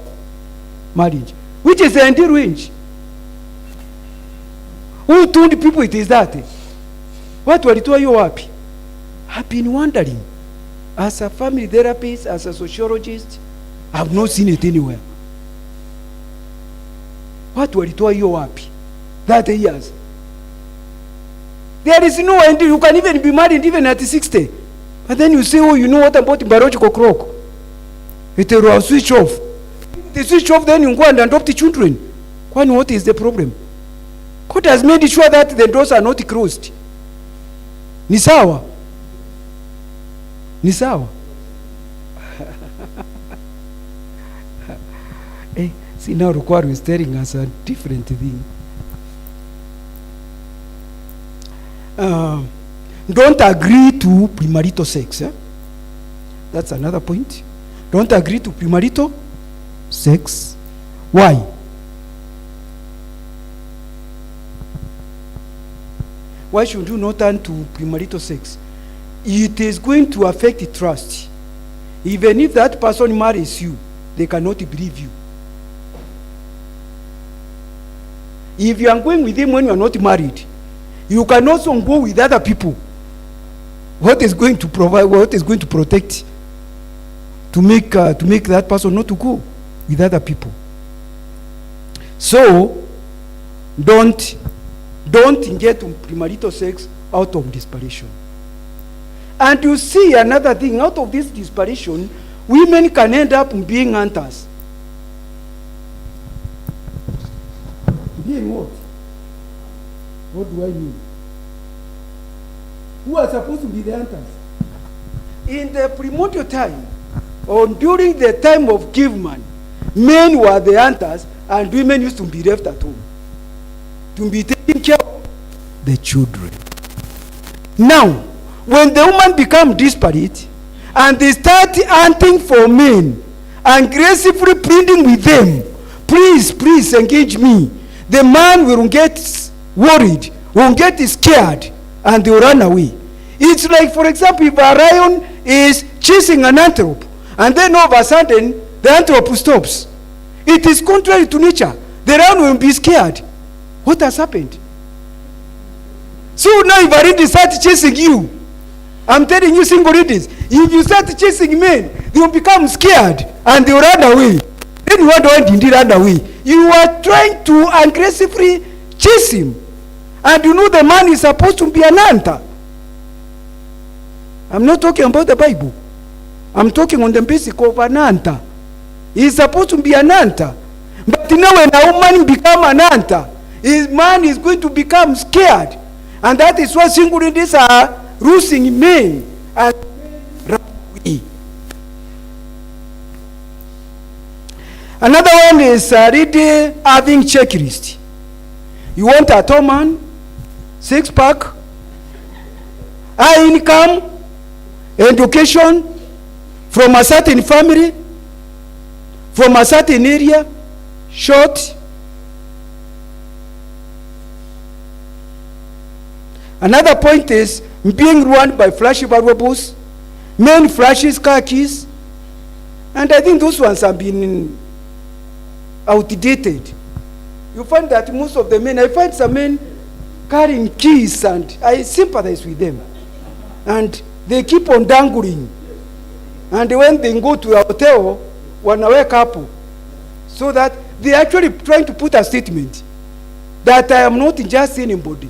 [SPEAKER 1] marriage. Which is the ideal age? Who told the people it is that? What walitoa you happy? I've been wondering. As a family therapist, as a sociologist, I've not seen it anywhere. What walitoa you happy? That years. There is no end. You can even be married even at 60. But then you say, oh, you know what about biological clock? It will switch off. If they switch off, then you go and adopt the children. What is the problem? God has made sure that the doors are not closed. Ni sawa? Ni sawa? See, now Rukwaru is telling us a different thing. Don't agree to premarital sex. Eh? That's another point. Don't agree to premarital sex. Why? Why should you not turn to premarital sex? It is going to affect the trust. Even if that person marries you, they cannot believe you. If you are going with him when you are not married, you can also go with other people. What is going to provide, what is going to protect to make that person not to go? with other people. So don't get premarital sex out of desperation. And you see another thing, out of this desperation, women can end up being hunters. Being what? What do I mean? Who are supposed to be the hunters? In the primordial time, or during the time of caveman, men were the hunters and women used to be left at home to be taking care of the children. Now, when the woman become desperate and they start hunting for men, aggressively pleading with them, please engage me, the man will get worried, will get scared, and they will run away. It's like, for example, if a lion is chasing an antelope, and then all of a sudden, the antelope stops. It is contrary to nature. The lion will be scared. What has happened? So now if a lady starts chasing you, I'm telling you, single ladies, if you start chasing men, they will become scared, and they will run away. Then what did he run away? You are trying to aggressively chase him. And you know the man is supposed to be an hunter. I'm not talking about the Bible. I'm talking on the basic of an hunter. He's supposed to be an hunter. But now when a woman become an hunter, his man is going to become scared. And that is why single ladies are losing men and run away. Another one is really having checklist. You want a tall man, 6-pack, high income, education, from a certain family, from a certain area, short. Another point is being run by flashy valuables, men flashes, car keys, and I think those ones have been outdated. You find that most of the men, I find some men carrying keys, and I sympathize with them. And they keep on dangling. And when they go to a hotel, when I wake up, so that they actually trying to put a statement that I am not just anybody.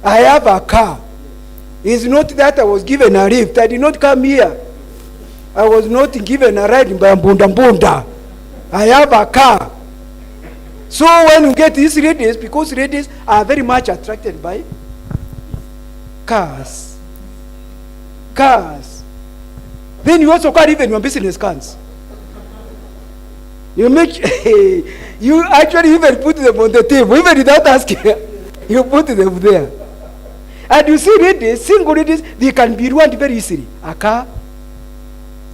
[SPEAKER 1] I have a car. It's not that I was given a lift. I did not come here. I was not given a ride by Mbunda. I have a car. So when you get these ladies, because ladies are very much attracted by cars. Then you also can't even your business cards. You make you actually even put them on the table, even without asking. You put them there. And you see ladies, single ladies, they can be ruined very easily. A car.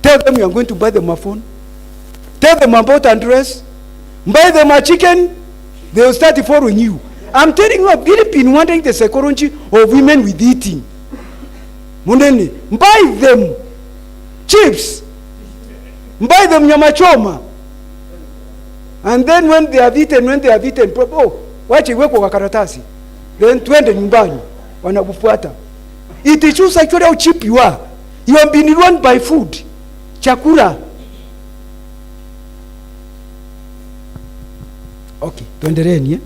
[SPEAKER 1] Tell them you are going to buy them a phone. Tell them about an dress. Buy them a chicken. They will start following you. I'm telling you, I've really been wondering the psychology of women with eating. Munene, buy them chips. Buy them nyama choma. And then when they have eaten, wache weko kwa karatasi. Then twende nyumbani, wanakufuata. It is just actually how cheap you are. You have been run by food. Chakula. Okay, tuendelee.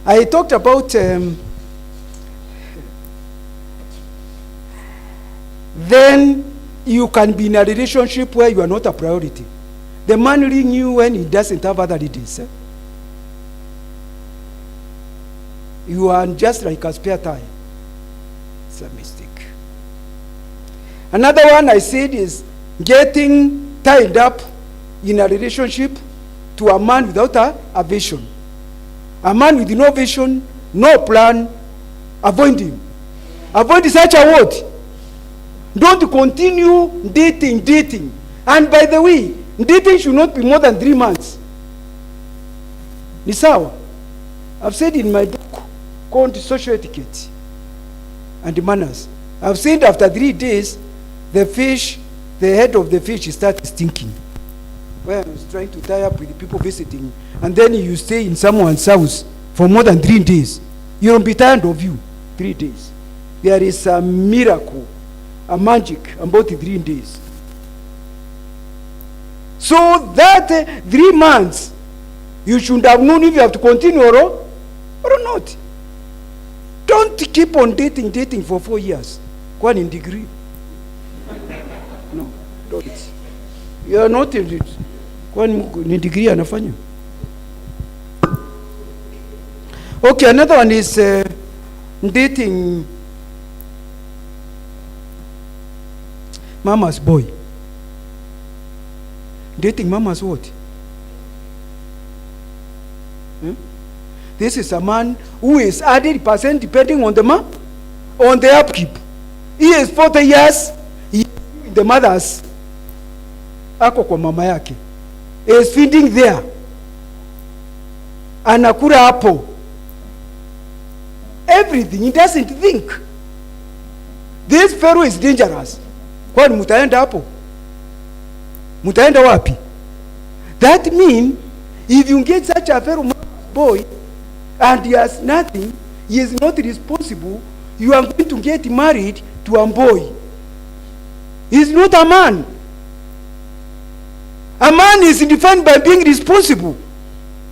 [SPEAKER 1] I talked about then you can be in a relationship where you are not a priority. The man ring you when he doesn't have other ladies. You are just like a spare tire. It's a mistake. Another one I said is getting tied up in a relationship to a man without a vision. A man with no vision, no plan, avoid him. Avoid such a word. Don't continue dating. And by the way, dating should not be more than 3 months. Ni sawa. I've said in my book called Social Etiquette and Manners, I've said after 3 days, the head of the fish starts stinking. Where I was trying to tie up with the people visiting, and then you stay in someone's house for more than 3 days. You won't be tired of you. 3 days. There is a miracle, a magic about the 3 days. So that 3 months, you should have known if you have to continue or not. Don't keep on dating for 4 years. Kwani in degree. No, don't. You are not in it. Kwani ni degree anafanya. Okay, another one is dating mama's boy. Dating mama's what? This is a man who is 80% depending on the man, on the upkeep. He is 40 years, he is in the mother's, ako kwa mama yake. He is feeding there. Anakula hapo. Everything, he doesn't think. This fellow is dangerous. Kwani mutaenda hapo? Mutaenda wapi? That means, if you get such a fellow boy, and he has nothing, he is not responsible, you are going to get married to a boy. He is not a man. A man is defined by being responsible.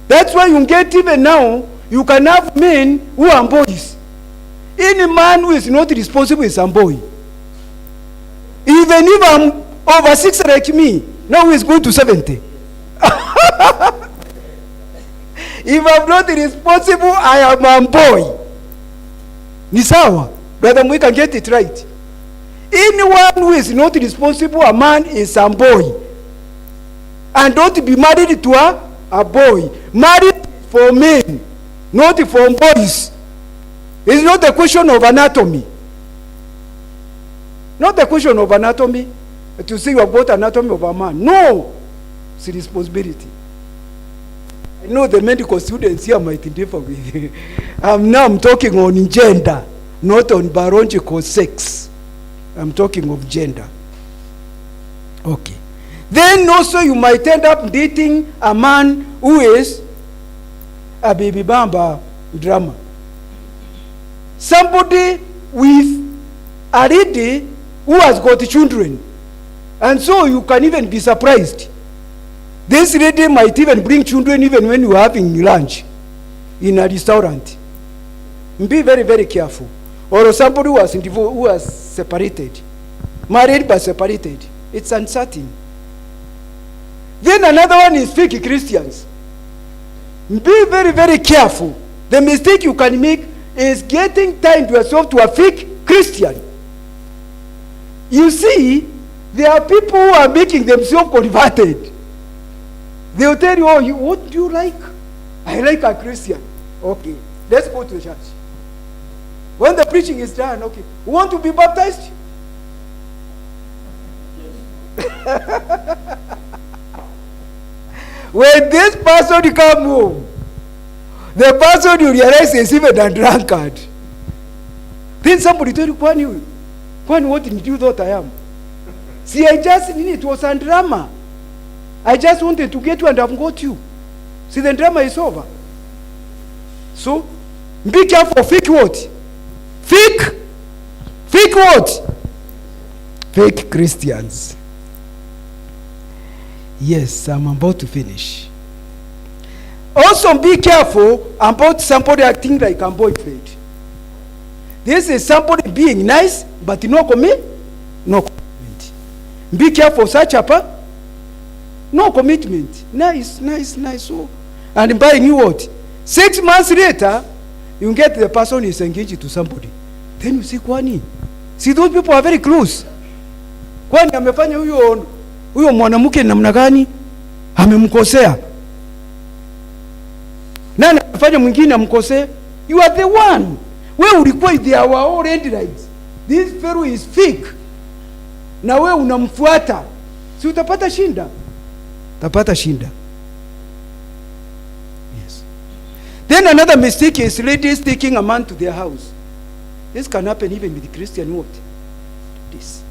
[SPEAKER 1] That's why you get, even now, you can have men who are boys. Any man who is not responsible is a boy. Even if I'm over 60 like me, now he is going to 70. If I'm not responsible, I am a boy. Ni sawa. Brother, we can get it right. Anyone who is not responsible, a man is a boy. And don't be married to a boy. Married for men, not for boys. It's not a question of anatomy. Not a question of anatomy. To say you have got anatomy of a man. No. It's a responsibility. I know the medical students here might differ with you. Now I'm talking on gender, not on biological sex. I'm talking of gender. Okay. Then also you might end up dating a man who is a baby bamba drama. Somebody with a lady who has got children. And so you can even be surprised. This lady might even bring children even when you are having lunch in a restaurant. Be very, very careful. Or somebody who was separated. Married but separated. It's uncertain. Then another one is fake Christians. Be very, very careful. The mistake you can make is getting tied yourself to a fake Christian. You see, there are people who are making themselves converted. They will tell you, oh, what do you like? I like a Christian. Okay, let's go to the church. When the preaching is done, okay, you want to be baptized? When this person come home, the person you realize is even a drunkard. Then somebody tell you, Kwani, what did you thought I am? See, it was a drama. I just wanted to get you and I've got you. See, the drama is over. So, be careful. Fake what? Fake what? Fake Christians. Yes, I'm about to finish. Also, be careful about somebody acting like a boyfriend. This is somebody being nice, but no commitment. Be careful, such a person. No commitment. Nice. So, and buying you what? 6 months later, you get the person is engaged to somebody. Then you see, Kwani. See, those people are very close. Kwani amefanya huyo mwanamke namna gani? Amemkosea. Nani amefanya mwingine amkosea? You are the one. Wewe ulikuwa they are all red lights. This fellow is fake. Na wewe unamfuata. Si utapata shinda? Tapata shinda. Yes. Then another mistake is ladies taking a man to their house. This can happen even with the Christian what? This.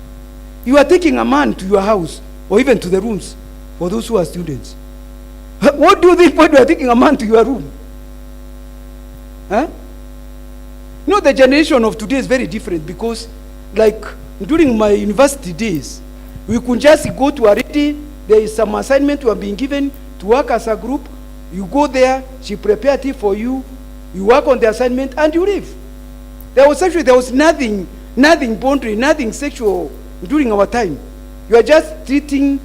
[SPEAKER 1] You are taking a man to your house or even to the rooms for those who are students. What do you think when you are taking a man to your room? Huh? No, the generation of today is very different because like during my university days, we could just go to a lady there is some assignment you are being given to work as a group. You go there, she prepared it for you, you work on the assignment, and you leave. There was nothing boundary, nothing sexual during our time. You are just treating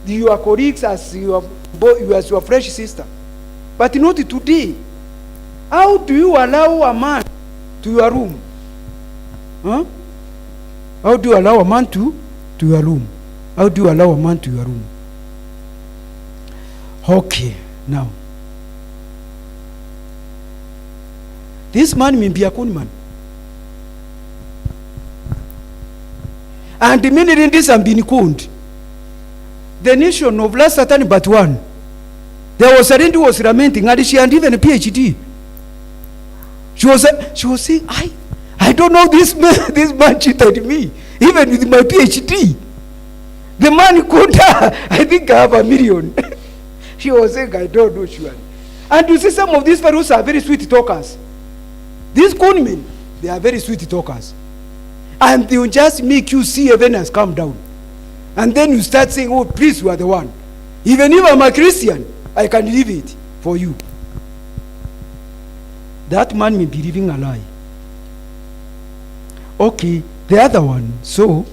[SPEAKER 1] your colleagues as your fresh sister. But not today. How do you allow a man to your room? Huh? How do you allow a man to your room? How do you allow a man to your room? Okay, now. This man may be a con man. And the minute in this have been conned, the nation of last Saturday but one, there was a lady who was lamenting, and she had even a PhD. She was saying, I don't know, this man cheated me, even with my PhD. The man could, I think I have $1 million. She was saying, I don't know, surely. And you see, some of these fellows are very sweet talkers. These con men, they are very sweet talkers. And they will just make you see heaven has come down. And then you start saying, oh, please, you are the one. Even if I'm a Christian, I can leave it for you. That man may be living a lie. Okay, the other one. So,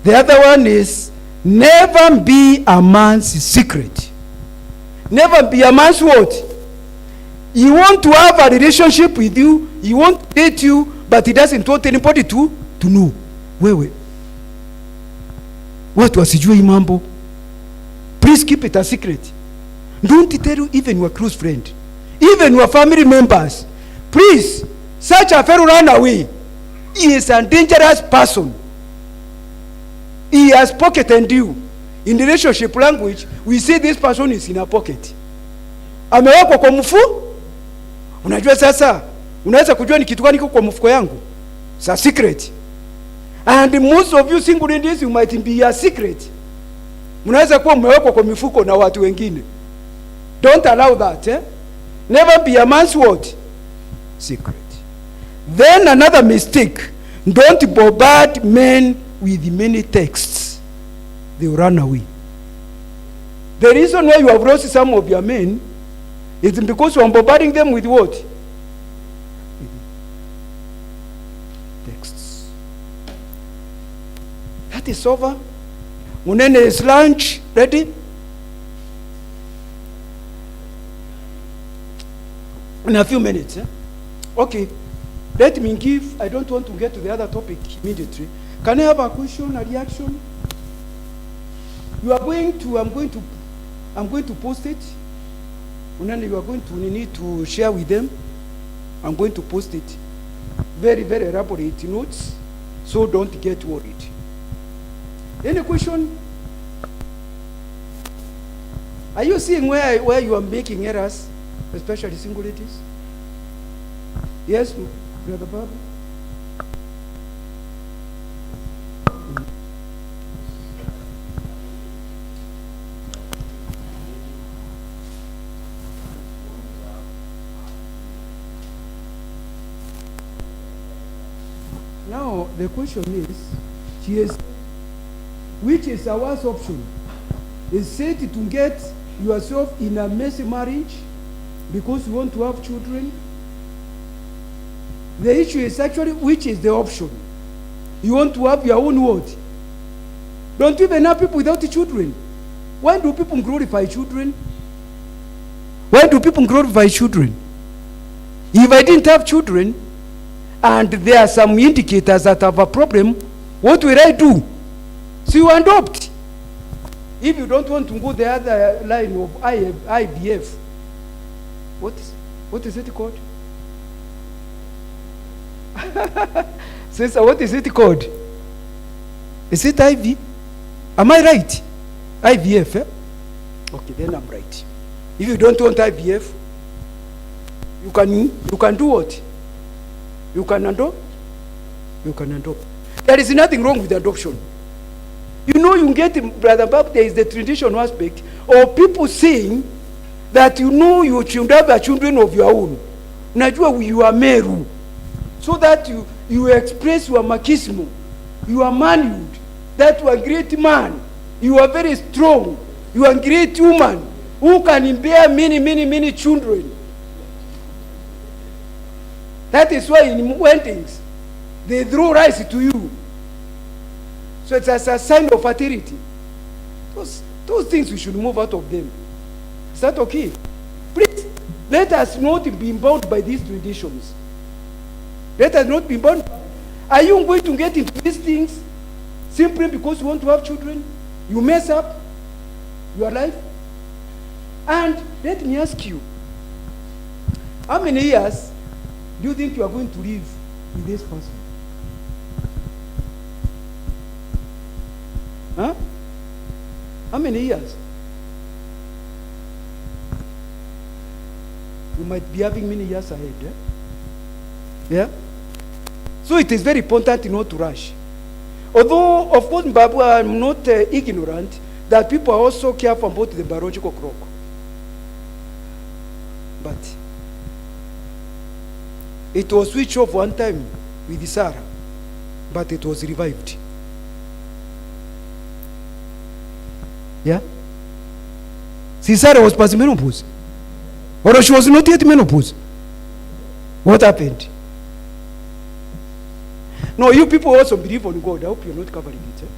[SPEAKER 1] the other one is, never be a man's secret. Never be a man's what? He want to have a relationship with you, he want to date you, but he doesn't want anybody to know. Wewe, watu wasijue mambo. Please keep it a secret. Don't tell even your close friend, even your family members. Please, such a fellow run away. He is a dangerous person. He has pocketed you. In the relationship language, we say this person is in a pocket. Amewekwa kwa mfuko. Unajua sasa, unaweza kujua ni kitu gani kiko kwa mfuko yangu? It's a secret. And most of you single ladies, you might be a secret. Unaweza kuwa mmewekwa kwa mifuko na watu wengine. Don't allow that, eh? Never be a man's what? Secret. Then another mistake, don't bombard men with many texts. They will run away. The reason why you have lost some of your men is because you are bombarding them with what? Texts. That is over. Munene is lunch ready? In a few minutes. Eh? Okay. Let me give, I don't want to get to the other topic immediately. Can I have a question, a reaction? You are going to, I'm going to post it. Munene, you are going to need to share with them. I'm going to post it. Very, very elaborate notes, so don't get worried. Any question? Are you seeing where you are making errors, especially singularities? Yes, Brother Bob? Now, the question is, which is our worst option? Is said to get yourself in a messy marriage because you want to have children? The issue is actually, which is the option? You want to have your own what? Don't even have people without children. Why do people glorify children? Why do people glorify children? If I didn't have children, and there are some indicators that have a problem, what will I do? So you adopt. If you don't want to go the other line of IVF, what is it called? Sister, what is it called? Is it IV? Am I right? IVF, eh? Okay, then I'm right. If you don't want IVF, you can do what? You can adopt. You can adopt. There is nothing wrong with adoption. You know, you get, Brother Bob, there is the traditional aspect of people saying that you should have a children of your own. Najua you are meru. So that you express your machismo, you are manhood, that you are a great man. You are very strong. You are a great woman who can bear many children. That is why in weddings, they throw rice to you. So it's as a sign of fertility. Those things, we should move out of them. Is that okay? Please, let us not be bound by these traditions. Let us not be bound. Are you going to get into these things simply because you want to have children? You mess up your life? And let me ask you, how many years do you think you are going to live with this person? Huh? How many years? You might be having many years ahead. Yeah? So it is very important not to rush. Although, of course, Babu, I'm not ignorant that people are also careful about the biological clock. But it was switched off one time with Sarah, but it was revived. Yeah? See, Sarah was past menopause. Or she was not yet menopause. What happened? No, you people also believe on God. I hope you're not covering it.